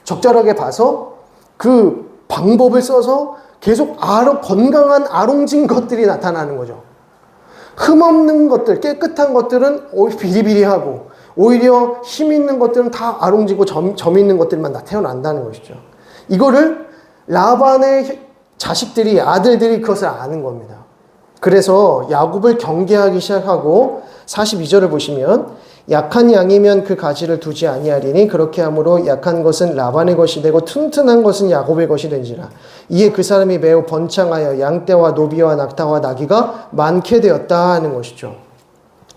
적절하게 봐서 그 방법을 써서 계속 건강한 아롱진 것들이 나타나는 거죠. 흠없는 것들, 깨끗한 것들은 오히려 비리비리하고 오히려 힘 있는 것들은 다 아롱지고 점 있는 것들만 다 태어난다는 것이죠. 이거를 라반의 자식들이, 아들들이 그것을 아는 겁니다. 그래서 야곱을 경계하기 시작하고 42절을 보시면 약한 양이면 그 가지를 두지 아니하리니 그렇게 함으로 약한 것은 라반의 것이 되고 튼튼한 것은 야곱의 것이 된지라. 이에 그 사람이 매우 번창하여 양떼와 노비와 낙타와 나귀가 많게 되었다 하는 것이죠.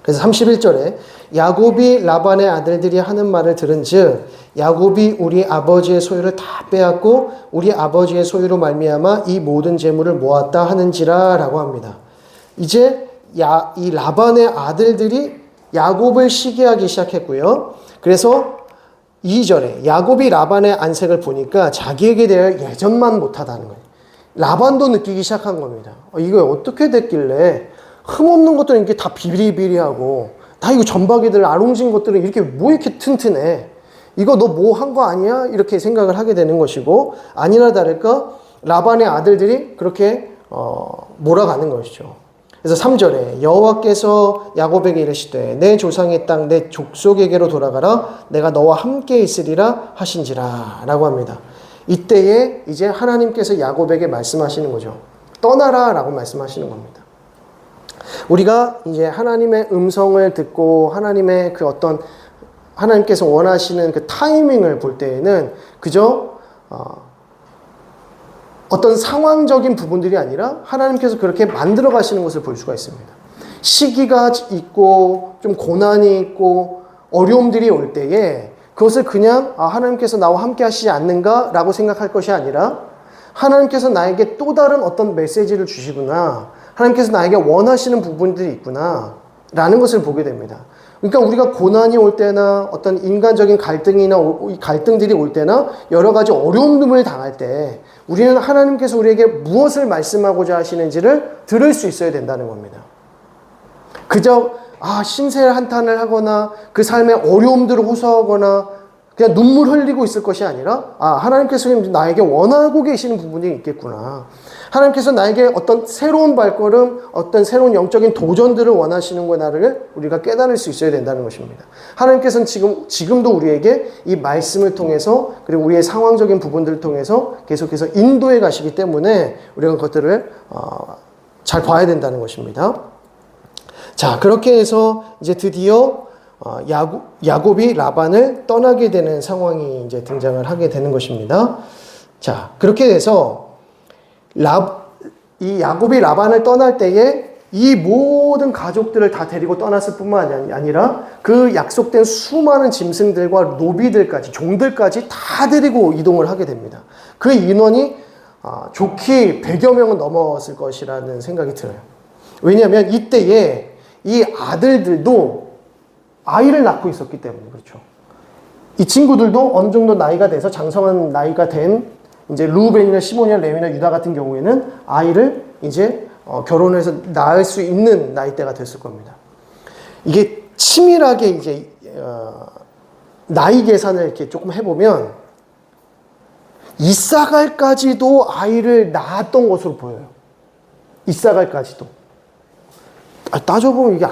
그래서 31절에 야곱이 라반의 아들들이 하는 말을 들은즉 야곱이 우리 아버지의 소유를 다 빼앗고 우리 아버지의 소유로 말미암아 이 모든 재물을 모았다 하는지라 라고 합니다. 이제 이 라반의 아들들이 야곱을 시기하기 시작했고요. 그래서 2절에 야곱이 라반의 안색을 보니까 자기에게 대해 예전만 못하다는 거예요. 라반도 느끼기 시작한 겁니다. 이거 어떻게 됐길래 흠없는 것들은 이렇게 다 비리비리하고 다 이거 점박이들 아롱진 것들은 이렇게 뭐 이렇게 튼튼해. 이거 너 뭐 한 거 아니야? 이렇게 생각을 하게 되는 것이고 아니나 다를까 라반의 아들들이 그렇게 몰아가는 것이죠. 그래서 3절에 여호와께서 야곱에게 이르시되 내 조상의 땅 내 족속에게로 돌아가라 내가 너와 함께 있으리라 하신지라 라고 합니다. 이때에 이제 하나님께서 야곱에게 말씀하시는 거죠. 떠나라 라고 말씀하시는 겁니다. 우리가 이제 하나님의 음성을 듣고 하나님의 그 어떤 하나님께서 원하시는 그 타이밍을 볼 때에는 그저 어떤 상황적인 부분들이 아니라 하나님께서 그렇게 만들어 가시는 것을 볼 수가 있습니다. 시기가 있고 좀 고난이 있고 어려움들이 올 때에 그것을 그냥 하나님께서 나와 함께 하시지 않는가 라고 생각할 것이 아니라 하나님께서 나에게 또 다른 어떤 메시지를 주시구나. 하나님께서 나에게 원하시는 부분들이 있구나 라는 것을 보게 됩니다. 그러니까 우리가 고난이 올 때나 어떤 인간적인 갈등들이 올 때나 여러 가지 어려움을 당할 때 우리는 하나님께서 우리에게 무엇을 말씀하고자 하시는지를 들을 수 있어야 된다는 겁니다. 그저 신세 한탄을 하거나 그 삶의 어려움들을 호소하거나 그냥 눈물 흘리고 있을 것이 아니라 하나님께서 나에게 원하고 계시는 부분이 있겠구나. 하나님께서 나에게 어떤 새로운 발걸음, 어떤 새로운 영적인 도전들을 원하시는구나를 우리가 깨달을 수 있어야 된다는 것입니다. 하나님께서는 지금도 우리에게 이 말씀을 통해서 그리고 우리의 상황적인 부분들을 통해서 계속해서 인도해 가시기 때문에 우리가 그것들을 잘 봐야 된다는 것입니다. 자, 그렇게 해서 이제 드디어 야곱이 라반을 떠나게 되는 상황이 이제 등장을 하게 되는 것입니다. 자, 그렇게 돼서 이 야곱이 라반을 떠날 때에 이 모든 가족들을 다 데리고 떠났을 뿐만 아니라 그 약속된 수많은 짐승들과 노비들까지, 종들까지 다 데리고 이동을 하게 됩니다. 그 인원이 좋게 100여 명은 넘었을 것이라는 생각이 들어요. 왜냐하면 이때에 이 아들들도 아이를 낳고 있었기 때문에 그렇죠. 이 친구들도 어느 정도 나이가 돼서 장성한 나이가 된 이제 루벤이나 시몬이나 레위나 유다 같은 경우에는 아이를 이제 결혼해서 낳을 수 있는 나이대가 됐을 겁니다. 이게 치밀하게 이제 나이 계산을 이렇게 조금 해보면 이사갈까지도 아이를 낳았던 것으로 보여요. 이사갈까지도. 따져보면 이게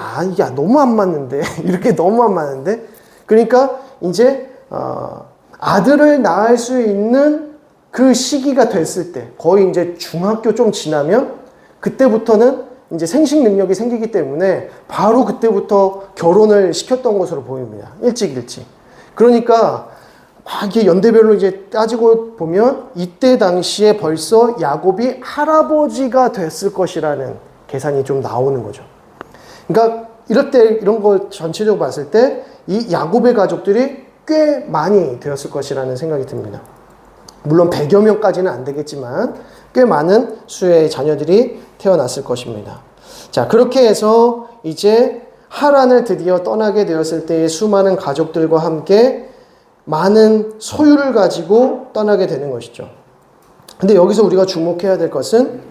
너무 안 맞는데 이렇게 너무 안 맞는데 그러니까 이제 아들을 낳을 수 있는 그 시기가 됐을 때 거의 이제 중학교 좀 지나면 그때부터는 이제 생식 능력이 생기기 때문에 바로 그때부터 결혼을 시켰던 것으로 보입니다. 일찍. 그러니까 막 이게 연대별로 이제 따지고 보면 이때 당시에 벌써 야곱이 할아버지가 됐을 것이라는 계산이 좀 나오는 거죠. 그러니까 이럴 때 이런 걸 전체적으로 봤을 때 이 야곱의 가족들이 꽤 많이 되었을 것이라는 생각이 듭니다. 물론 100여 명까지는 안 되겠지만 꽤 많은 수의 자녀들이 태어났을 것입니다. 자, 그렇게 해서 이제 하란을 드디어 떠나게 되었을 때의 수많은 가족들과 함께 많은 소유를 가지고 떠나게 되는 것이죠. 근데 여기서 우리가 주목해야 될 것은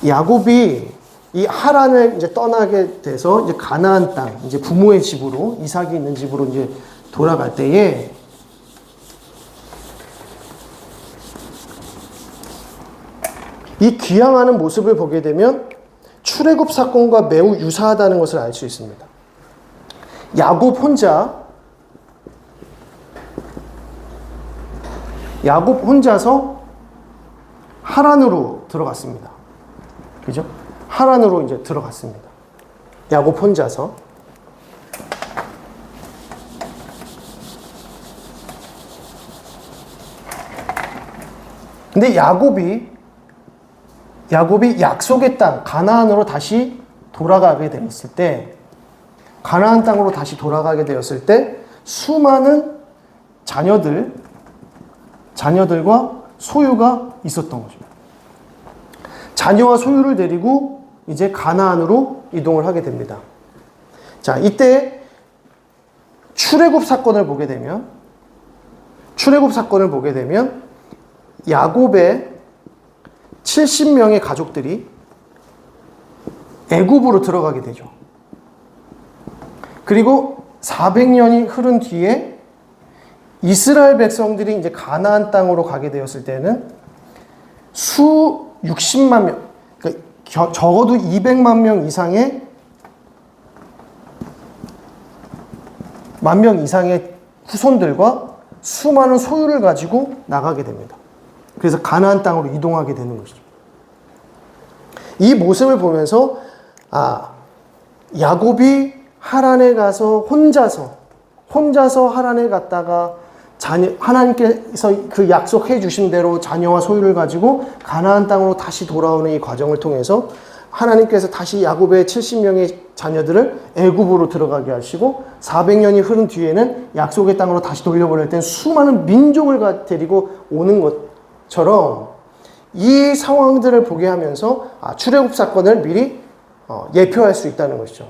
야곱이 이 하란을 이제 떠나게 돼서 이제 가나안 땅, 이제 부모의 집으로, 이삭이 있는 집으로 이제 돌아갈 때에 이 귀향하는 모습을 보게 되면 출애굽 사건과 매우 유사하다는 것을 알 수 있습니다. 야곱 혼자서 하란으로 들어갔습니다. 그죠? 하란으로 이제 들어갔습니다. 야곱 혼자서. 근데 야곱이 약속의 땅 가나안으로 다시 돌아가게 되었을 때, 가나안 땅으로 다시 돌아가게 되었을 때 수많은 자녀들과 소유가 있었던 거죠. 자녀와 소유를 데리고 이제 가나안으로 이동을 하게 됩니다. 자, 이때 출애굽 사건을 보게 되면 야곱의 70명의 가족들이 애굽으로 들어가게 되죠. 그리고 400년이 흐른 뒤에 이스라엘 백성들이 이제 가나안 땅으로 가게 되었을 때는 수 60만 명, 그러니까 적어도 200만 명 이상의 후손들과 수많은 소유를 가지고 나가게 됩니다. 그래서 가나안 땅으로 이동하게 되는 것이죠. 이 모습을 보면서 야곱이 하란에 가서 혼자서 하란에 갔다가 하나님께서 그 약속해 주신 대로 자녀와 소유를 가지고 가나안 땅으로 다시 돌아오는 이 과정을 통해서 하나님께서 다시 야곱의 70명의 자녀들을 애굽으로 들어가게 하시고 400년이 흐른 뒤에는 약속의 땅으로 다시 돌려보낼 땐 수많은 민족을 데리고 오는 것처럼 이 상황들을 보게 하면서 출애굽 사건을 미리 예표할 수 있다는 것이죠.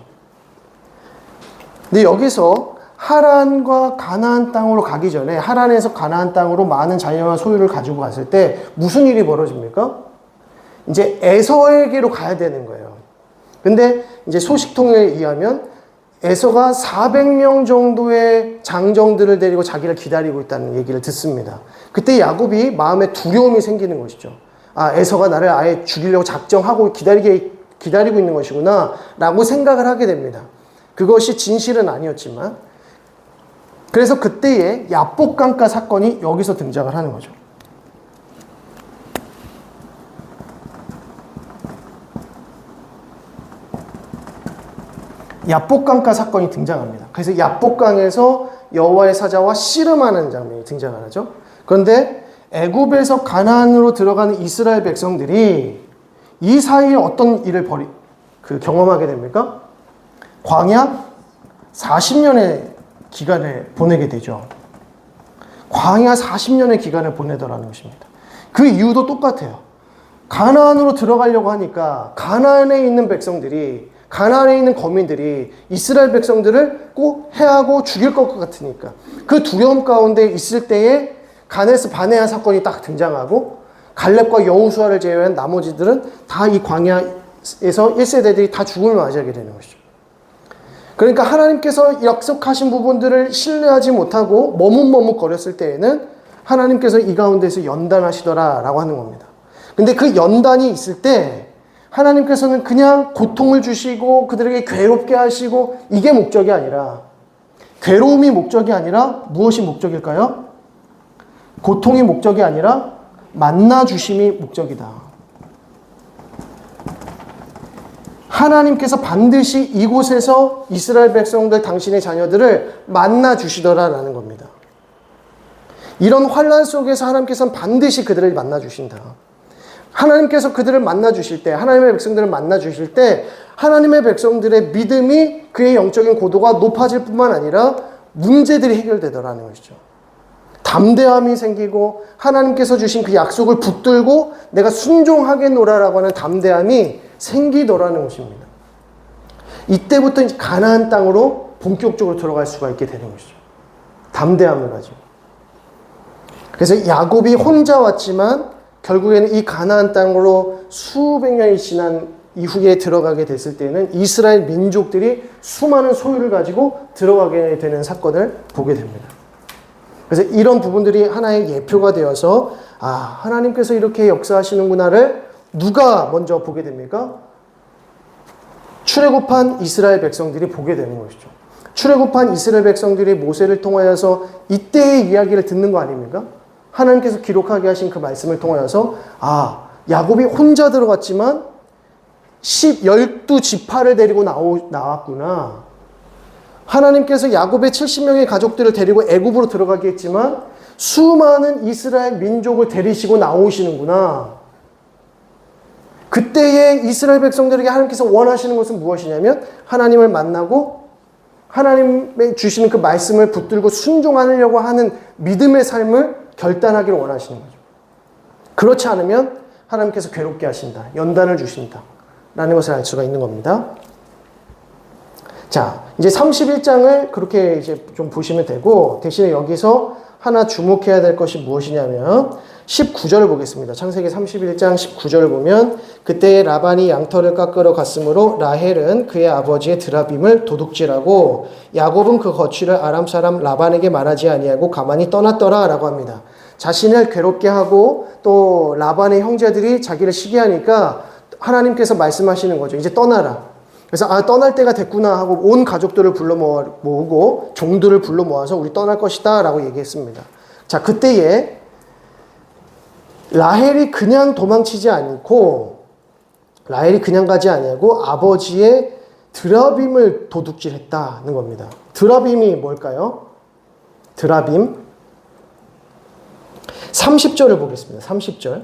근데 여기서 하란과 가나안 땅으로 가기 전에 하란에서 가나안 땅으로 많은 자녀와 소유를 가지고 갔을 때 무슨 일이 벌어집니까? 이제 에서에게로 가야 되는 거예요. 근데 이제 소식통에 의하면 에서가 400명 정도의 장정들을 데리고 자기를 기다리고 있다는 얘기를 듣습니다. 그때 야곱이 마음에 두려움이 생기는 것이죠. 에서가 나를 아예 죽이려고 작정하고 기다리고 있는 것이구나 라고 생각을 하게 됩니다. 그것이 진실은 아니었지만, 그래서 그때의 야복강가 사건이 여기서 등장을 하는 거죠. 야복강가 사건이 등장합니다. 그래서 야복강에서 여호와의 사자와 씨름하는 장면이 등장을 하죠. 그런데 애굽에서 가나안으로 들어가는 이스라엘 백성들이 이 사이에 어떤 일을 경험하게 됩니까? 광야 40년의 기간을 보내게 되죠. 광야 40년의 기간을 보내더라는 것입니다. 그 이유도 똑같아요. 가나안으로 들어가려고 하니까 가나안에 있는 백성들이 가나안에 있는 거민들이 이스라엘 백성들을 꼭 해하고 죽일 것 같으니까 그 두려움 가운데 있을 때에 가데스 바네아 사건이 딱 등장하고 갈렙과 여호수아를 제외한 나머지들은 다 이 광야에서 1세대들이 다 죽음을 맞이하게 되는 것이죠. 그러니까 하나님께서 약속하신 부분들을 신뢰하지 못하고 머뭇머뭇거렸을 때에는 하나님께서 이 가운데서 연단하시더라라고 하는 겁니다. 근데 그 연단이 있을 때 하나님께서는 그냥 고통을 주시고 그들에게 괴롭게 하시고 이게 목적이 아니라, 괴로움이 목적이 아니라 무엇이 목적일까요? 고통이 목적이 아니라 만나 주심이 목적이다. 하나님께서 반드시 이곳에서 이스라엘 백성들, 당신의 자녀들을 만나 주시더라라는 겁니다. 이런 환난 속에서 하나님께서는 반드시 그들을 만나 주신다. 하나님께서 그들을 만나 주실 때, 하나님의 백성들을 만나 주실 때 하나님의 백성들의 믿음이, 그의 영적인 고도가 높아질 뿐만 아니라 문제들이 해결되더라는 것이죠. 담대함이 생기고 하나님께서 주신 그 약속을 붙들고 내가 순종하겠노라라고 하는 담대함이 생기더라는 것입니다. 이때부터 이제 가나안 땅으로 본격적으로 들어갈 수가 있게 되는 것이죠. 담대함을 가지고. 그래서 야곱이 혼자 왔지만 결국에는 이 가나안 땅으로 수백 년이 지난 이후에 들어가게 됐을 때는 이스라엘 민족들이 수많은 소유를 가지고 들어가게 되는 사건을 보게 됩니다. 그래서 이런 부분들이 하나의 예표가 되어서 하나님께서 이렇게 역사하시는구나를 누가 먼저 보게 됩니까? 출애굽한 이스라엘 백성들이 보게 되는 것이죠. 출애굽한 이스라엘 백성들이 모세를 통하여서 이때의 이야기를 듣는 거 아닙니까? 하나님께서 기록하게 하신 그 말씀을 통하여서 야곱이 혼자 들어갔지만 12지파를 데리고 나왔구나. 하나님께서 야곱의 70명의 가족들을 데리고 애굽으로 들어가게 했지만 수많은 이스라엘 민족을 데리시고 나오시는구나. 그때의 이스라엘 백성들에게 하나님께서 원하시는 것은 무엇이냐면 하나님을 만나고 하나님의 주시는 그 말씀을 붙들고 순종하려고 하는 믿음의 삶을 결단하기를 원하시는 거죠. 그렇지 않으면 하나님께서 괴롭게 하신다. 연단을 주신다. 라는 것을 알 수가 있는 겁니다. 자, 이제 31장을 그렇게 이제 좀 보시면 되고, 대신에 여기서 하나 주목해야 될 것이 무엇이냐면 19절을 보겠습니다. 창세기 31장 19절을 보면 그때 라반이 양털을 깎으러 갔으므로 라헬은 그의 아버지의 드라빔을 도둑질하고 야곱은 그 거취를 아람 사람 라반에게 말하지 아니하고 가만히 떠났더라 라고 합니다. 자신을 괴롭게 하고 또 라반의 형제들이 자기를 시기하니까 하나님께서 말씀하시는 거죠. 이제 떠나라. 그래서 떠날 때가 됐구나 하고 온 가족들을 불러 모으고 종들을 불러 모아서 우리 떠날 것이다 라고 얘기했습니다. 자, 그때에 라헬이 그냥 도망치지 않고, 라헬이 그냥 가지 아니하고 아버지의 드라빔을 도둑질했다는 겁니다. 드라빔이 뭘까요? 드라빔 30절을 보겠습니다. 30절.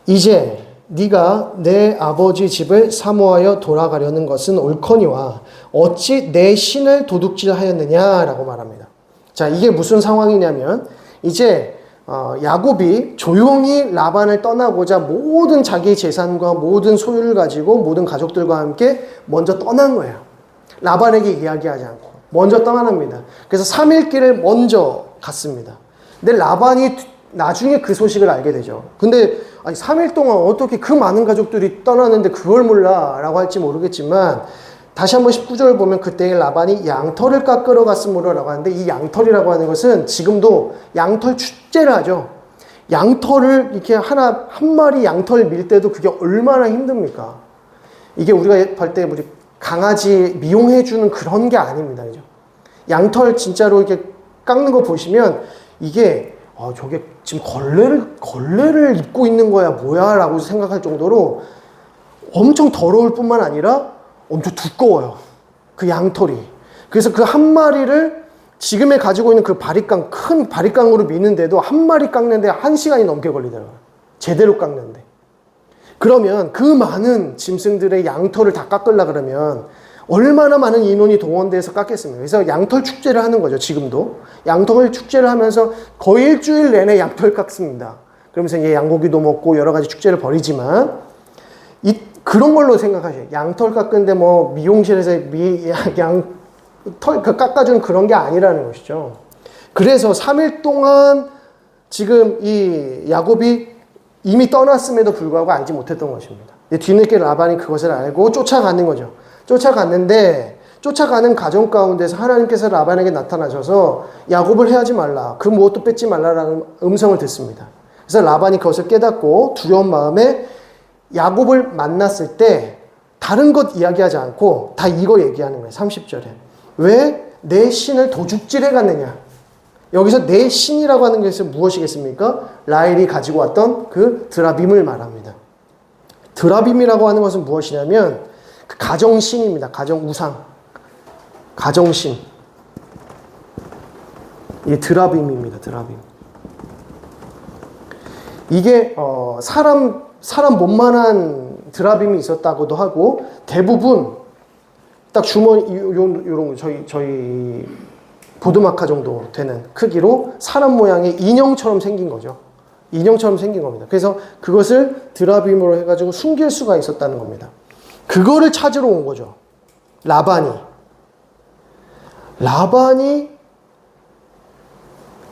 이제 네가 내 아버지 집을 사모하여 돌아가려는 것은 옳거니와 어찌 내 신을 도둑질하였느냐라고 말합니다. 자, 이게 무슨 상황이냐면 이제 야곱이 조용히 라반을 떠나고자 모든 자기 재산과 모든 소유를 가지고 모든 가족들과 함께 먼저 떠난 거예요. 라반에게 이야기하지 않고 먼저 떠납니다. 그래서 3일 길을 먼저 갔습니다. 근데 라반이 나중에 그 소식을 알게 되죠. 근데 3일 동안 어떻게 그 많은 가족들이 떠났는데 그걸 몰라 라고 할지 모르겠지만 다시 한번 19절을 보면 그때 라반이 양털을 깎으러 갔으므로 라고 하는데 이 양털이라고 하는 것은 지금도 양털 축제를 하죠. 양털을 이렇게 한 마리 양털 밀 때도 그게 얼마나 힘듭니까? 이게 우리가 볼 때 우리 강아지 미용해주는 그런 게 아닙니다. 그죠? 양털 진짜로 이렇게 깎는 거 보시면 이게 저게 지금 걸레를 입고 있는 거야 뭐야 라고 생각할 정도로 엄청 더러울 뿐만 아니라 엄청 두꺼워요. 그 양털이. 그래서 그 한 마리를 지금에 가지고 있는 그 바리깡, 큰 바리깡으로 미는데도 한 마리 깎는데 1시간이 넘게 걸리더라고요. 제대로 깎는데. 그러면 그 많은 짐승들의 양털을 다 깎으려고 그러면 얼마나 많은 인원이 동원돼서 깎겠습니까? 그래서 양털 축제를 하는 거죠, 지금도. 양털 축제를 하면서 거의 일주일 내내 양털 깎습니다. 그러면서 이제 양고기도 먹고 여러 가지 축제를 벌이지만 그런 걸로 생각하셔요. 양털 깎는데 뭐 미용실에서 양털 깎아주는 그런 게 아니라는 것이죠. 그래서 3일 동안 지금 이 야곱이 이미 떠났음에도 불구하고 알지 못했던 것입니다. 뒤늦게 라반이 그것을 알고 쫓아가는 거죠. 쫓아가는 과정 가운데서 하나님께서 라반에게 나타나셔서 야곱을 해하지 말라, 그 무엇도 뺏지 말라라는 음성을 듣습니다. 그래서 라반이 그것을 깨닫고 두려운 마음에 야곱을 만났을 때 다른 것 이야기하지 않고 다 이거 얘기하는 거예요. 30절에. 왜 내 신을 도둑질해 갔느냐. 여기서 내 신이라고 하는 것은 무엇이겠습니까? 라헬이 가지고 왔던 그 드라빔을 말합니다. 드라빔이라고 하는 것은 무엇이냐면 그 가정신입니다. 가정우상. 가정신. 이게 드라빔입니다. 드라빔. 이게 사람 몸만한 드라빔이 있었다고도 하고 대부분 딱 주머니 요런 저희 보드마카 정도 되는 크기로 사람 모양의 인형처럼 생긴 거죠. 인형처럼 생긴 겁니다. 그래서 그것을 드라빔으로 해가지고 숨길 수가 있었다는 겁니다. 그거를 찾으러 온 거죠.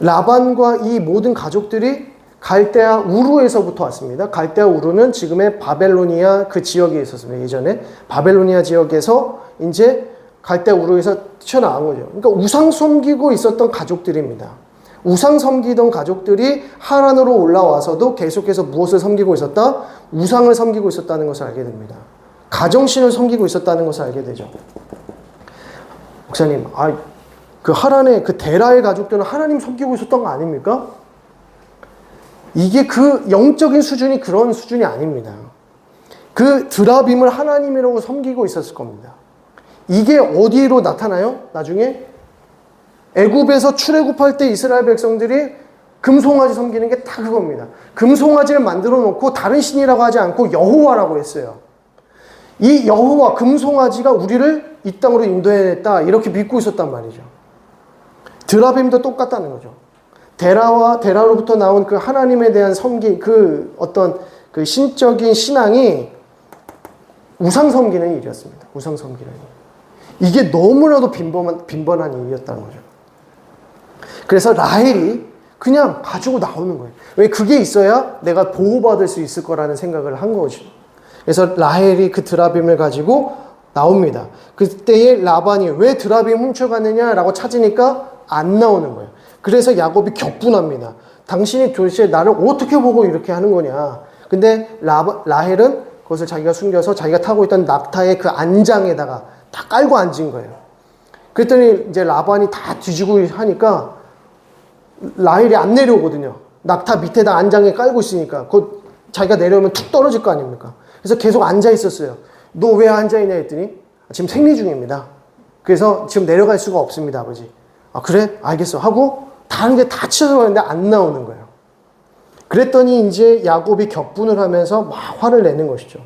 라반과 이 모든 가족들이 갈대아 우르에서부터 왔습니다. 갈대아 우르는 지금의 바벨로니아 그 지역에 있었습니다. 예전에 바벨로니아 지역에서 이제 갈대아 우르에서 튀어나온 거죠. 그러니까 우상 섬기고 있었던 가족들입니다. 우상 섬기던 가족들이 하란으로 올라와서도 계속해서 무엇을 섬기고 있었다? 우상을 섬기고 있었다는 것을 알게 됩니다. 가정신을 섬기고 있었다는 것을 알게 되죠. 목사님, 그 하란의 그 데라의 가족들은 하나님 섬기고 있었던 거 아닙니까? 이게 그 영적인 수준이 그런 수준이 아닙니다. 그 드라빔을 하나님이라고 섬기고 있었을 겁니다. 이게 어디로 나타나요? 나중에 애굽에서 출애굽할 때 이스라엘 백성들이 금송아지 섬기는 게 다 그겁니다. 금송아지를 만들어 놓고 다른 신이라고 하지 않고 여호와라고 했어요. 이 여호와 금송아지가 우리를 이 땅으로 인도해냈다 이렇게 믿고 있었단 말이죠. 드라빔도 똑같다는 거죠. 데라로부터 나온 그 하나님에 대한 섬기, 그 어떤 그 신적인 신앙이 우상 섬기는 일이었습니다. 우상 섬기는 일. 이게 너무나도 빈번한 일이었다는 거죠. 그래서 라헬이 그냥 가지고 나오는 거예요. 왜 그게 있어야 내가 보호받을 수 있을 거라는 생각을 한 거죠. 그래서 라헬이 그 드라빔을 가지고 나옵니다. 그때에 라반이 왜 드라빔 훔쳐갔느냐라고 찾으니까 안 나오는 거예요. 그래서 야곱이 격분합니다. 당신이 도대체 나를 어떻게 보고 이렇게 하는 거냐. 근데 라헬은 그것을 자기가 숨겨서 자기가 타고 있던 낙타의 그 안장에다가 다 깔고 앉은 거예요. 그랬더니 이제 라반이 다 뒤지고 하니까 라헬이 안 내려오거든요. 낙타 밑에다 안장에 깔고 있으니까 곧 자기가 내려오면 툭 떨어질 거 아닙니까? 그래서 계속 앉아 있었어요. 너 왜 앉아 있냐 했더니 지금 생리 중입니다. 그래서 지금 내려갈 수가 없습니다, 아버지. 아 그래? 알겠어 하고 다른 데 다 치워서 안 나오는 거예요. 그랬더니 이제 야곱이 격분을 하면서 막 화를 내는 것이죠.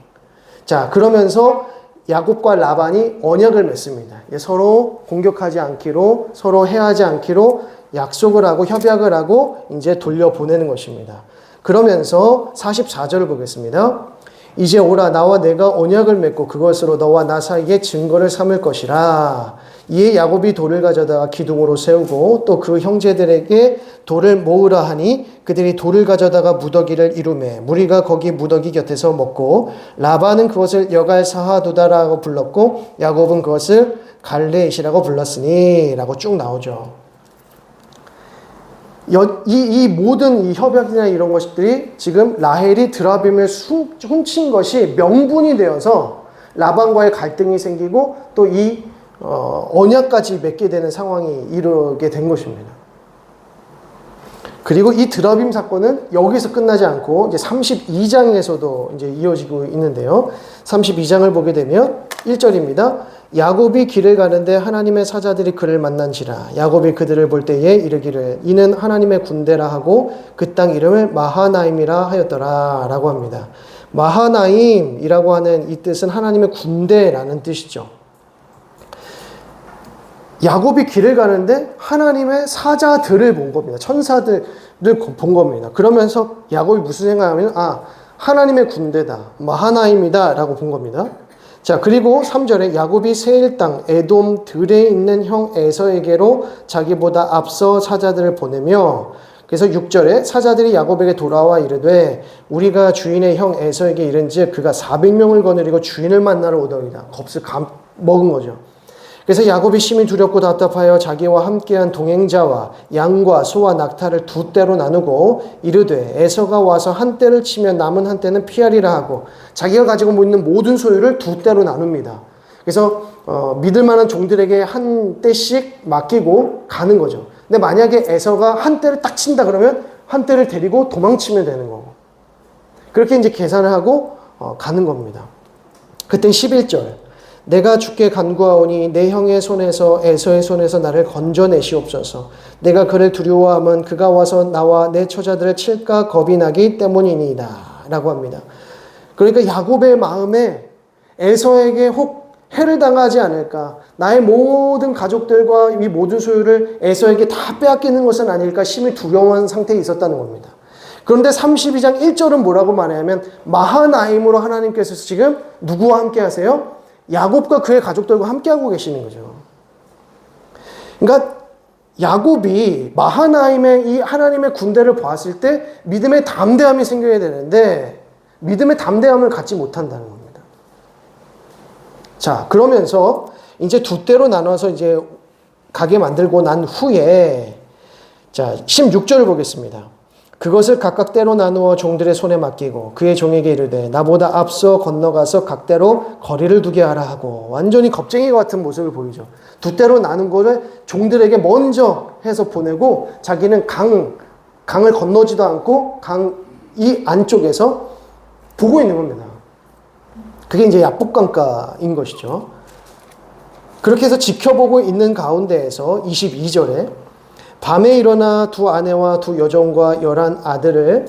자, 그러면서 야곱과 라반이 언약을 맺습니다. 서로 공격하지 않기로, 서로 해하지 않기로 약속을 하고 협약을 하고 이제 돌려보내는 것입니다. 그러면서 44절을 보겠습니다. 이제 오라 나와 내가 언약을 맺고 그것으로 너와 나 사이에 증거를 삼을 것이라. 이에 야곱이 돌을 가져다가 기둥으로 세우고 또 그 형제들에게 돌을 모으라 하니 그들이 돌을 가져다가 무더기를 이루매 무리가 거기 무더기 곁에서 먹고 라반은 그것을 여갈사하두다라고 불렀고 야곱은 그것을 갈레잇이라고 불렀으니 라고 쭉 나오죠. 이 모든 이 협약이나 이런 것들이 지금 라헬이 드라빔을 훔친 것이 명분이 되어서 라반과의 갈등이 생기고 또 이 언약까지 맺게 되는 상황이 이르게 된 것입니다. 그리고 이 드라빔 사건은 여기서 끝나지 않고 이제 32장에서도 이제 이어지고 있는데요. 32장을 보게 되면 1절입니다. 야곱이 길을 가는데 하나님의 사자들이 그를 만난지라. 야곱이 그들을 볼 때에 이르기를 이는 하나님의 군대라 하고 그 땅 이름을 마하나임이라 하였더라 라고 합니다. 마하나임이라고 하는 이 뜻은 하나님의 군대라는 뜻이죠. 야곱이 길을 가는데 하나님의 사자들을 본 겁니다. 천사들을 본 겁니다. 그러면서 야곱이 무슨 생각하면 하나님의 군대다, 마하나임이다 라고 본 겁니다. 자, 그리고 3절에 야곱이 세일 땅 에돔 들에 있는 형 에서에게로 자기보다 앞서 사자들을 보내며, 그래서 6절에 사자들이 야곱에게 돌아와 이르되 우리가 주인의 형 에서에게 이른즉 그가 400명을 거느리고 주인을 만나러 오더이다. 겁을 먹은 거죠. 그래서 야곱이 심히 두렵고 답답하여 자기와 함께한 동행자와 양과 소와 낙타를 두 떼로 나누고 이르되 에서가 와서 한 떼를 치면 남은 한 떼는 피하리라 하고 자기가 가지고 있는 모든 소유를 두 떼로 나눕니다. 그래서 믿을 만한 종들에게 한 떼씩 맡기고 가는 거죠. 근데 만약에 에서가 한 떼를 딱 친다 그러면 한 떼를 데리고 도망치면 되는 거고, 그렇게 이제 계산을 하고 가는 겁니다. 그때 11절, 내가 주께 간구하오니 내 형의 손에서 에서의 손에서 나를 건져내시옵소서. 내가 그를 두려워함은 그가 와서 나와 내 처자들을 칠까 겁이 나기 때문이니이다 라고 합니다. 그러니까 야곱의 마음에 에서에게 혹 해를 당하지 않을까, 나의 모든 가족들과 이 모든 소유를 에서에게 다 빼앗기는 것은 아닐까 심히 두려워한 상태에 있었다는 겁니다. 그런데 32장 1절은 뭐라고 말하냐면 마하나임으로 하나님께서 지금 누구와 함께 하세요? 야곱과 그의 가족들과 함께하고 계시는 거죠. 그러니까 야곱이 마하나임의 이 하나님의 군대를 보았을 때 믿음의 담대함이 생겨야 되는데 믿음의 담대함을 갖지 못한다는 겁니다. 자, 그러면서 이제 두 떼로 나눠서 이제 가게 만들고 난 후에, 자, 16절을 보겠습니다. 그것을 각각 떼로 나누어 종들의 손에 맡기고 그의 종에게 이르되 나보다 앞서 건너가서 각대로 거리를 두게 하라 하고, 완전히 겁쟁이 같은 모습을 보이죠. 두 떼로 나눈 거를 종들에게 먼저 해서 보내고 자기는 강을 건너지도 않고 강 이 안쪽에서 보고 있는 겁니다. 그게 이제 야복강가인 것이죠. 그렇게 해서 지켜보고 있는 가운데에서 22절에 밤에 일어나 두 아내와 두 여종과 11 아들을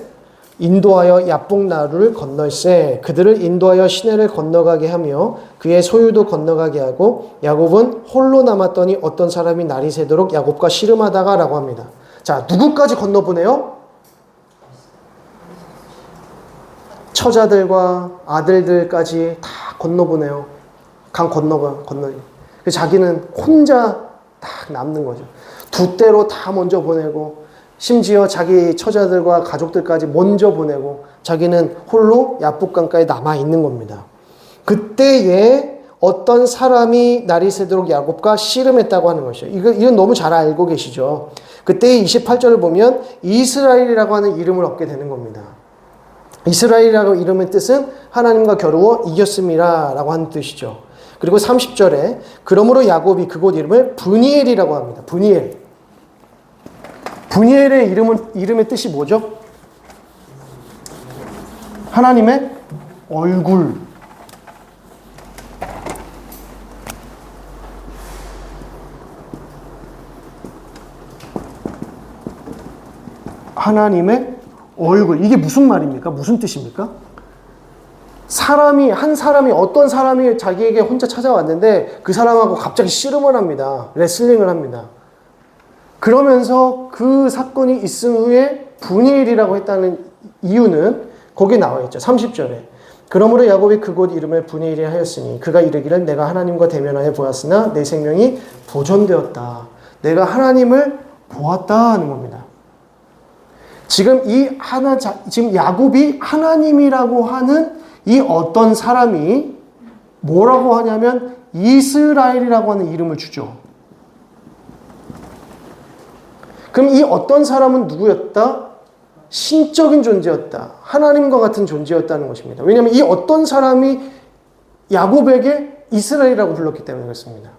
인도하여 야복나루를 건널세 그들을 인도하여 시내를 건너가게 하며 그의 소유도 건너가게 하고 야곱은 홀로 남았더니 어떤 사람이 날이 새도록 야곱과 씨름하다가 라고 합니다. 자, 누구까지 건너보내요? 처자들과 아들들까지 다 건너보내요. 강 건너요. 자기는 혼자 딱 남는 거죠. 두 떼로 다 먼저 보내고 심지어 자기 처자들과 가족들까지 먼저 보내고 자기는 홀로 야복강가에 남아 있는 겁니다. 그때에 어떤 사람이 날이 새도록 야곱과 씨름했다고 하는 것이죠. 이건 너무 잘 알고 계시죠. 그때 28절을 보면 이스라엘이라고 하는 이름을 얻게 되는 겁니다. 이스라엘이라고 이름의 뜻은 하나님과 겨루어 이겼음이라 라고 하는 뜻이죠. 그리고 30절에 그러므로 야곱이 그곳 이름을 브니엘이라고 합니다. 브니엘의 이름의 뜻이 뭐죠? 하나님의 얼굴. 하나님의 얼굴. 이게 무슨 말입니까? 무슨 뜻입니까? 한 사람이 어떤 사람이 자기에게 혼자 찾아왔는데 그 사람하고 갑자기 씨름을 합니다. 레슬링을 합니다. 그러면서 그 사건이 있은 후에 브니엘이라고 했다는 이유는 거기에 나와 있죠. 30절에. 그러므로 야곱이 그곳 이름을 브니엘이라 하였으니 그가 이르기를 내가 하나님과 대면하여 보았으나 내 생명이 보존되었다. 내가 하나님을 보았다 하는 겁니다. 지금 지금 야곱이 하나님이라고 하는 이 어떤 사람이 뭐라고 하냐면 이스라엘이라고 하는 이름을 주죠. 그럼 이 어떤 사람은 누구였다? 신적인 존재였다. 하나님과 같은 존재였다는 것입니다. 왜냐하면 이 어떤 사람이 야곱에게 이스라엘이라고 불렀기 때문에 그렇습니다.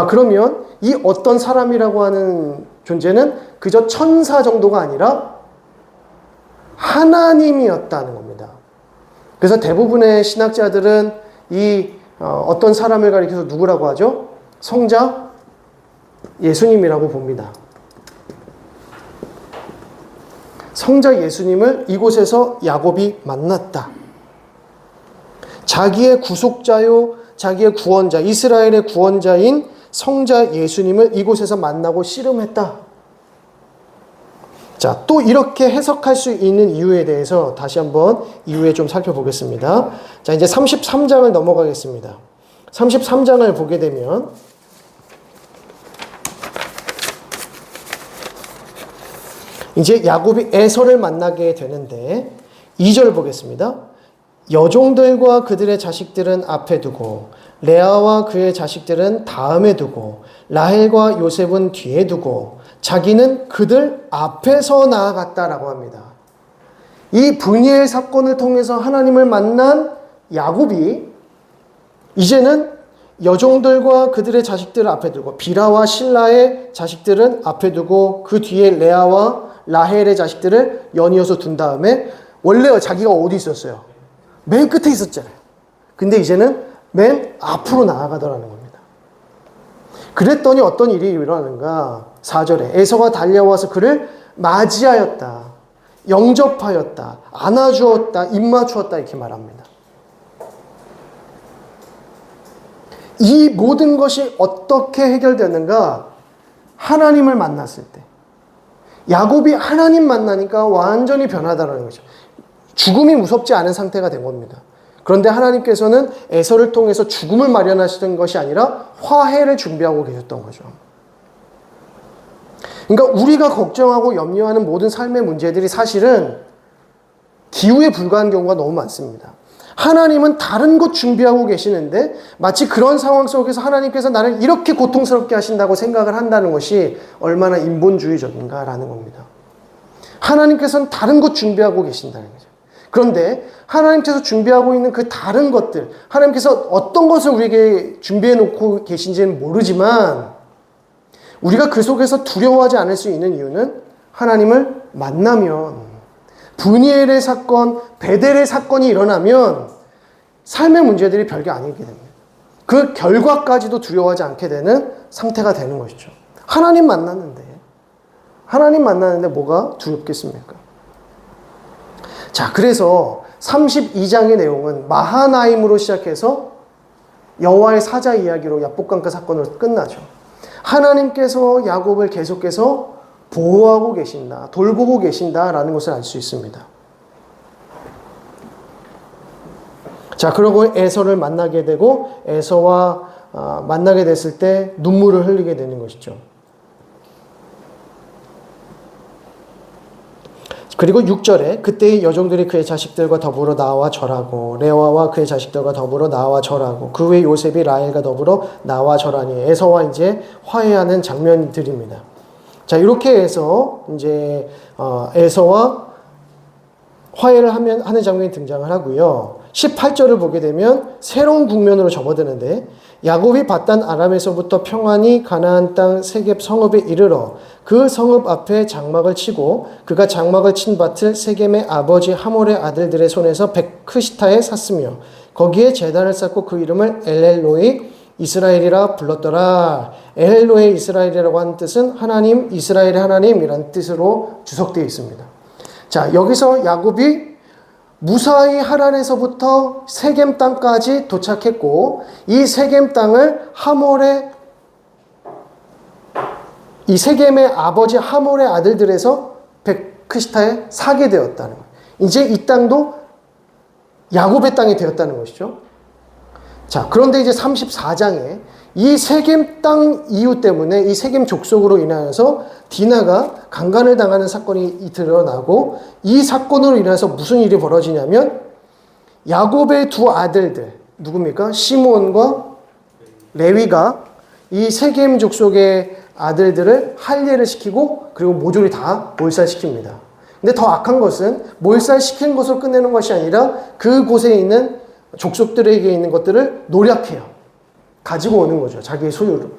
그러면 이 어떤 사람이라고 하는 존재는 그저 천사 정도가 아니라 하나님이었다는 겁니다. 그래서 대부분의 신학자들은 이 어떤 사람을 가리켜서 누구라고 하죠? 성자 예수님이라고 봅니다. 성자 예수님을 이곳에서 야곱이 만났다. 자기의 구속자요, 자기의 구원자, 이스라엘의 구원자인 성자 예수님을 이곳에서 만나고 씨름했다. 자, 또 이렇게 해석할 수 있는 이유에 대해서 다시 한번 이후에 좀 살펴보겠습니다. 자, 이제 33장을 넘어가겠습니다. 33장을 보게 되면 이제 야곱이 에서를 만나게 되는데 2절 보겠습니다. 여종들과 그들의 자식들은 앞에 두고 레아와 그의 자식들은 다음에 두고 라헬과 요셉은 뒤에 두고 자기는 그들 앞에서 나아갔다라고 합니다. 이 브니엘 사건을 통해서 하나님을 만난 야곱이 이제는 여종들과 그들의 자식들을 앞에 두고 비라와 실라의 자식들은 앞에 두고 그 뒤에 레아와 라헬의 자식들을 연이어서 둔 다음에 원래 자기가 어디 있었어요? 맨 끝에 있었잖아요. 근데 이제는 맨 앞으로 나아가더라는 겁니다. 그랬더니 어떤 일이 일어나는가? 4절에 에서가 달려와서 그를 맞이하였다. 영접하였다. 안아주었다. 입맞추었다. 이렇게 말합니다. 이 모든 것이 어떻게 해결되는가? 하나님을 만났을 때. 야곱이 하나님 만나니까 완전히 변하다는 거죠. 죽음이 무섭지 않은 상태가 된 겁니다. 그런데 하나님께서는 에서를 통해서 죽음을 마련하시던 것이 아니라 화해를 준비하고 계셨던 거죠. 그러니까 우리가 걱정하고 염려하는 모든 삶의 문제들이 사실은 기우에 불과한 경우가 너무 많습니다. 하나님은 다른 것 준비하고 계시는데 마치 그런 상황 속에서 하나님께서 나를 이렇게 고통스럽게 하신다고 생각을 한다는 것이 얼마나 인본주의적인가라는 겁니다. 하나님께서는 다른 것 준비하고 계신다는 거죠. 그런데 하나님께서 준비하고 있는 그 다른 것들, 하나님께서 어떤 것을 우리에게 준비해 놓고 계신지는 모르지만 우리가 그 속에서 두려워하지 않을 수 있는 이유는 하나님을 만나면 브니엘의 사건, 베델의 사건이 일어나면 삶의 문제들이 별게 아니게 됩니다. 그 결과까지도 두려워하지 않게 되는 상태가 되는 것이죠. 하나님 만났는데 뭐가 두렵겠습니까? 자, 그래서 32장의 내용은 마하나임으로 시작해서 여호와의 사자 이야기로 야복강가 사건으로 끝나죠. 하나님께서 야곱을 계속해서 보호하고 계신다, 돌보고 계신다라는 것을 알 수 있습니다. 자, 그러고 에서를 만나게 되고 에서와 만나게 됐을 때 눈물을 흘리게 되는 것이죠. 그리고 6절에 그때의 여종들이 그의 자식들과 더불어 나와 절하고 레아와 그의 자식들과 더불어 나와 절하고 그 외 요셉이 라헬과 더불어 나와 절하니 에서와 이제 화해하는 장면들입니다. 자, 이렇게 해서 이제 에서와 화해를 하는 장면이 등장을 하고요. 18절을 보게 되면 새로운 국면으로 접어드는데 야곱이 받단 아람에서부터 평안히 가나안 땅 세겝 성읍에 이르러 그 성읍 앞에 장막을 치고 그가 장막을 친 밭을 세겜의 아버지 하몰의 아들들의 손에서 베크시타에 샀으며 거기에 제단을 쌓고 그 이름을 엘엘로이 이스라엘이라 불렀더라. 엘로의 이스라엘이라고 하는 뜻은 하나님, 이스라엘의 하나님이라는 뜻으로 주석되어 있습니다. 자, 여기서 야곱이 무사히 하란에서부터 세겜 땅까지 도착했고 이 세겜 땅을 이 세겜의 아버지 하몰의 아들들에서 베크시타에 사게 되었다는 거예요. 이제 이 땅도 야곱의 땅이 되었다는 것이죠. 자, 그런데 이제 34장에 이 세겜 땅 이유 때문에 이 세겜 족속으로 인하여서 디나가 강간을 당하는 사건이 드러나고 이 사건으로 인해서 무슨 일이 벌어지냐면 야곱의 두 아들들 누굽니까? 시몬과 레위가 이 세겜 족속의 아들들을 할례를 시키고 그리고 모조리 다 몰살시킵니다. 근데 더 악한 것은 몰살시킨 것으로 끝내는 것이 아니라 그곳에 있는 족속들에게 있는 것들을 노력해요. 가지고 오는 거죠. 자기의 소유로.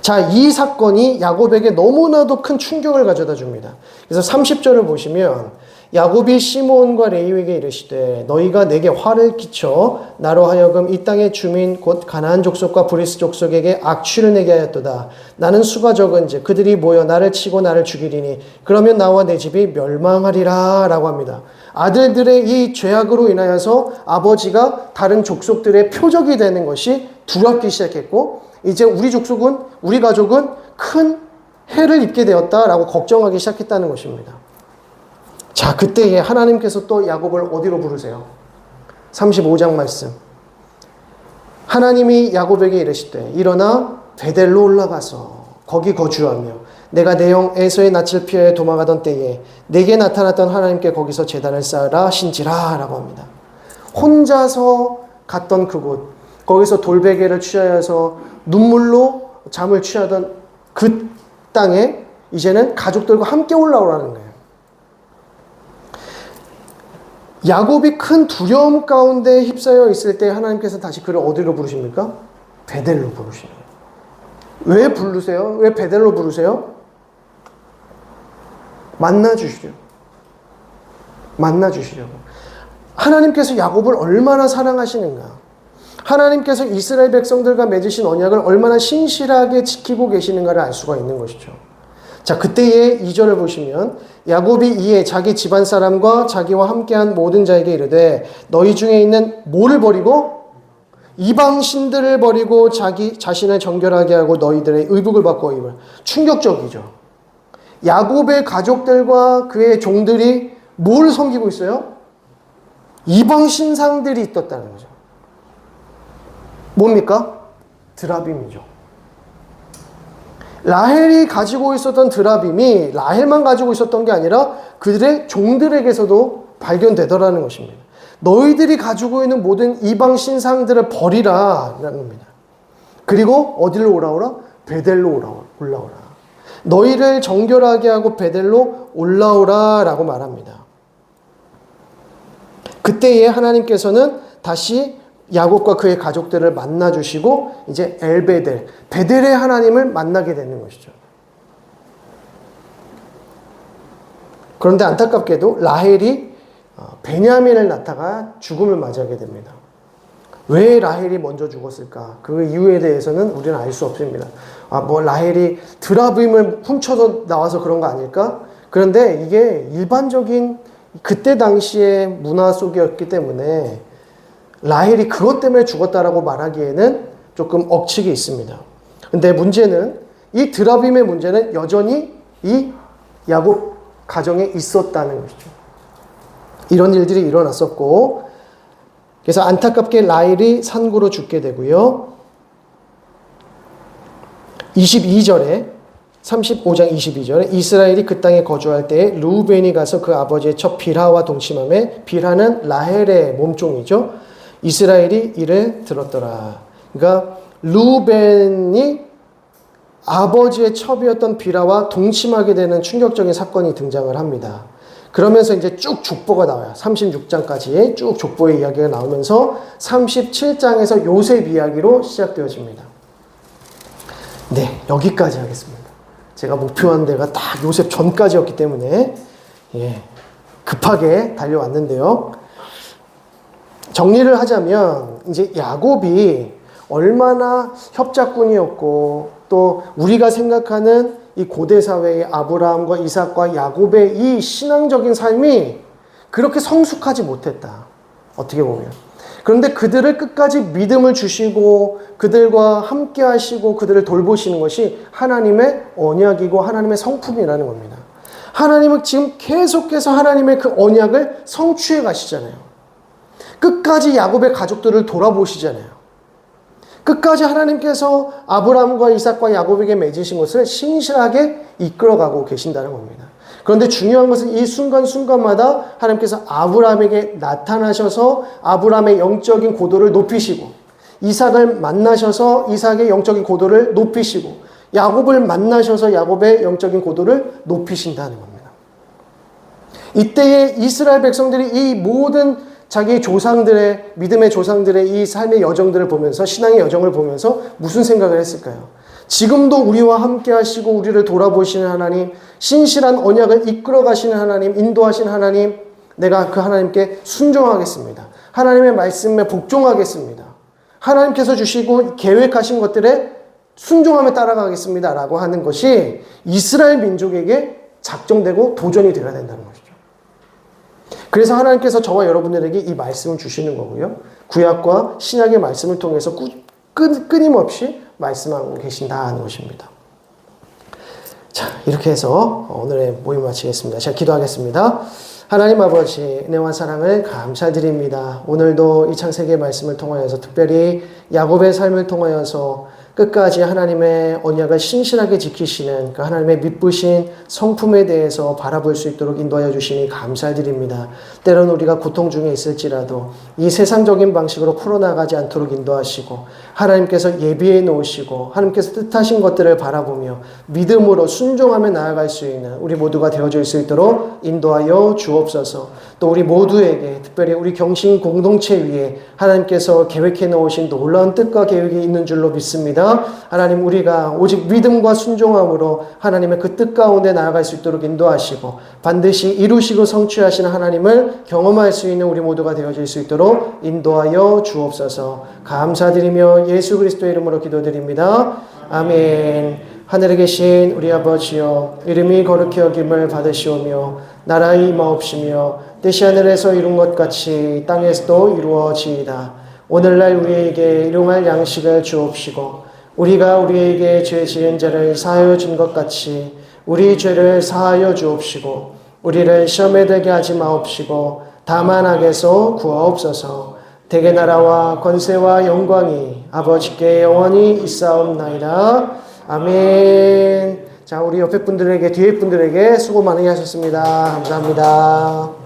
자, 이 사건이 야곱에게 너무나도 큰 충격을 가져다 줍니다. 그래서 30절을 보시면 야곱이 시몬과 레위에게 이르시되 너희가 내게 화를 끼쳐 나로 하여금 이 땅의 주민 곧 가나안 족속과 브리스 족속에게 악취를 내게 하였도다. 나는 수가 적은즉 그들이 모여 나를 치고 나를 죽이리니 그러면 나와 내 집이 멸망하리라 라고 합니다. 아들들의 이 죄악으로 인하여서 아버지가 다른 족속들의 표적이 되는 것이 두렵기 시작했고 이제 우리 가족은 큰 해를 입게 되었다라고 걱정하기 시작했다는 것입니다. 자, 그때에 하나님께서 또 야곱을 어디로 부르세요? 35장 말씀. 하나님이 야곱에게 이르시되 일어나 베델로 올라가서 거기 거주하며 내가 내 형 에서의 낯을 피하여 도망하던 때에 내게 나타났던 하나님께 거기서 제단을 쌓으라 하신지라 라고 합니다. 혼자서 갔던 그곳, 거기서 돌베개를 취하여서 눈물로 잠을 취하던 그 땅에 이제는 가족들과 함께 올라오라는 거예요. 야곱이 큰 두려움 가운데 휩싸여 있을 때 하나님께서 다시 그를 어디로 부르십니까? 베델로 부르시는 거예요. 왜 부르세요? 왜 베델로 부르세요? 만나주시려고. 만나주시려고. 하나님께서 야곱을 얼마나 사랑하시는가. 하나님께서 이스라엘 백성들과 맺으신 언약을 얼마나 신실하게 지키고 계시는가를 알 수가 있는 것이죠. 자, 그때의 2절을 보시면 야곱이 이에 자기 집안 사람과 자기와 함께한 모든 자에게 이르되 너희 중에 있는 뭐를 버리고? 이방 신들을 버리고 자기 자신을 정결하게 하고 너희들의 의복을 바꾸어 입을. 충격적이죠. 야곱의 가족들과 그의 종들이 뭘 섬기고 있어요? 이방 신상들이 있었다는 거죠. 뭡니까? 드라빔이죠. 라헬이 가지고 있었던 드라빔이 라헬만 가지고 있었던 게 아니라 그들의 종들에게서도 발견되더라는 것입니다. 너희들이 가지고 있는 모든 이방 신상들을 버리라 라는 겁니다. 그리고 어디로 오라오라? 베델로 올라오라. 너희를 정결하게 하고 베델로 올라오라 라고 말합니다. 그때에 하나님께서는 다시 야곱과 그의 가족들을 만나주시고 이제 엘베델, 베델의 하나님을 만나게 되는 것이죠. 그런데 안타깝게도 라헬이 베냐민을 낳다가 죽음을 맞이하게 됩니다. 왜 라헬이 먼저 죽었을까? 그 이유에 대해서는 우리는 알 수 없습니다. 뭐 라헬이 드라빔을 훔쳐서 나와서 그런 거 아닐까? 그런데 이게 일반적인 그때 당시의 문화 속이었기 때문에 라헬이 그것 때문에 죽었다라고 말하기에는 조금 억측이 있습니다. 근데 문제는 이 드라빔의 문제는 여전히 이 야곱 가정에 있었다는 것이죠. 이런 일들이 일어났었고 그래서 안타깝게 라헬이 산고로 죽게 되고요. 22절에 35장 22절에 이스라엘이 그 땅에 거주할 때에 르우벤이 가서 그 아버지의 첫 빌하와 동침하며 빌하는 라헬의 몸종이죠. 이스라엘이 이를 들었더라. 그러니까 르우벤이 아버지의 첩이었던 빌하와 동침하게 되는 충격적인 사건이 등장을 합니다. 그러면서 이제 쭉 족보가 나와요. 36장까지 쭉 족보의 이야기가 나오면서 37장에서 요셉 이야기로 시작되어집니다. 네, 여기까지 하겠습니다. 제가 목표한 데가 딱 요셉 전까지였기 때문에 급하게 달려왔는데요. 정리를 하자면 이제 야곱이 얼마나 협작꾼이었고 또 우리가 생각하는 이 고대 사회의 아브라함과 이삭과 야곱의 이 신앙적인 삶이 그렇게 성숙하지 못했다. 어떻게 보면. 그런데 그들을 끝까지 믿음을 주시고 그들과 함께 하시고 그들을 돌보시는 것이 하나님의 언약이고 하나님의 성품이라는 겁니다. 하나님은 지금 계속해서 하나님의 그 언약을 성취해 가시잖아요. 끝까지 야곱의 가족들을 돌아보시잖아요. 끝까지 하나님께서 아브라함과 이삭과 야곱에게 맺으신 것을 신실하게 이끌어가고 계신다는 겁니다. 그런데 중요한 것은 이 순간순간마다 하나님께서 아브라함에게 나타나셔서 아브라함의 영적인 고도를 높이시고 이삭을 만나셔서 이삭의 영적인 고도를 높이시고 야곱을 만나셔서 야곱의 영적인 고도를 높이신다는 겁니다. 이때에 이스라엘 백성들이 이 모든 자기 조상들의 믿음의 조상들의 이 삶의 여정들을 보면서 신앙의 여정을 보면서 무슨 생각을 했을까요? 지금도 우리와 함께 하시고 우리를 돌아보시는 하나님, 신실한 언약을 이끌어 가시는 하나님, 인도하신 하나님, 내가 그 하나님께 순종하겠습니다. 하나님의 말씀에 복종하겠습니다. 하나님께서 주시고 계획하신 것들에 순종하며 따라가겠습니다 라고 하는 것이 이스라엘 민족에게 작정되고 도전이 되어야 된다는 것이죠. 그래서 하나님께서 저와 여러분들에게 이 말씀을 주시는 거고요. 구약과 신약의 말씀을 통해서 끊임없이 말씀하고 계신다는 것입니다. 자, 이렇게 해서 오늘의 모임 마치겠습니다. 제가 기도하겠습니다. 하나님 아버지, 은혜와 사랑을 감사드립니다. 오늘도 이 창세기의 말씀을 통하여서 특별히 야곱의 삶을 통하여서 끝까지 하나님의 언약을 신실하게 지키시는 그 하나님의 미쁘신 성품에 대해서 바라볼 수 있도록 인도하여 주시니 감사드립니다. 때로는 우리가 고통 중에 있을지라도 이 세상적인 방식으로 풀어나가지 않도록 인도하시고 하나님께서 예비해 놓으시고 하나님께서 뜻하신 것들을 바라보며 믿음으로 순종하며 나아갈 수 있는 우리 모두가 되어줄 수 있도록 인도하여 주옵소서. 또 우리 모두에게 특별히 우리 경신 공동체 위에 하나님께서 계획해 놓으신 놀라운 뜻과 계획이 있는 줄로 믿습니다. 하나님, 우리가 오직 믿음과 순종함으로 하나님의 그 뜻 가운데 나아갈 수 있도록 인도하시고 반드시 이루시고 성취하시는 하나님을 경험할 수 있는 우리 모두가 되어질 수 있도록 인도하여 주옵소서. 감사드리며 예수 그리스도의 이름으로 기도드립니다. 아멘. 하늘에 계신 우리 아버지여, 이름이 거룩히 여김을 받으시오며 나라의 임하옵시며 뜻이 하늘에서 이룬 것 같이 땅에서도 이루어지이다. 오늘날 우리에게 일용할 양식을 주옵시고 우리가 우리에게 죄 지은 자를 사하여 준 것 같이 우리 죄를 사하여 주옵시고 우리를 시험에 들게 하지 마옵시고 다만 악에서 구하옵소서. 대개 나라와 권세와 영광이 아버지께 영원히 있사옵나이다. 아멘. 자, 우리 옆에 분들에게, 뒤에 분들에게 수고 많이 하셨습니다. 감사합니다.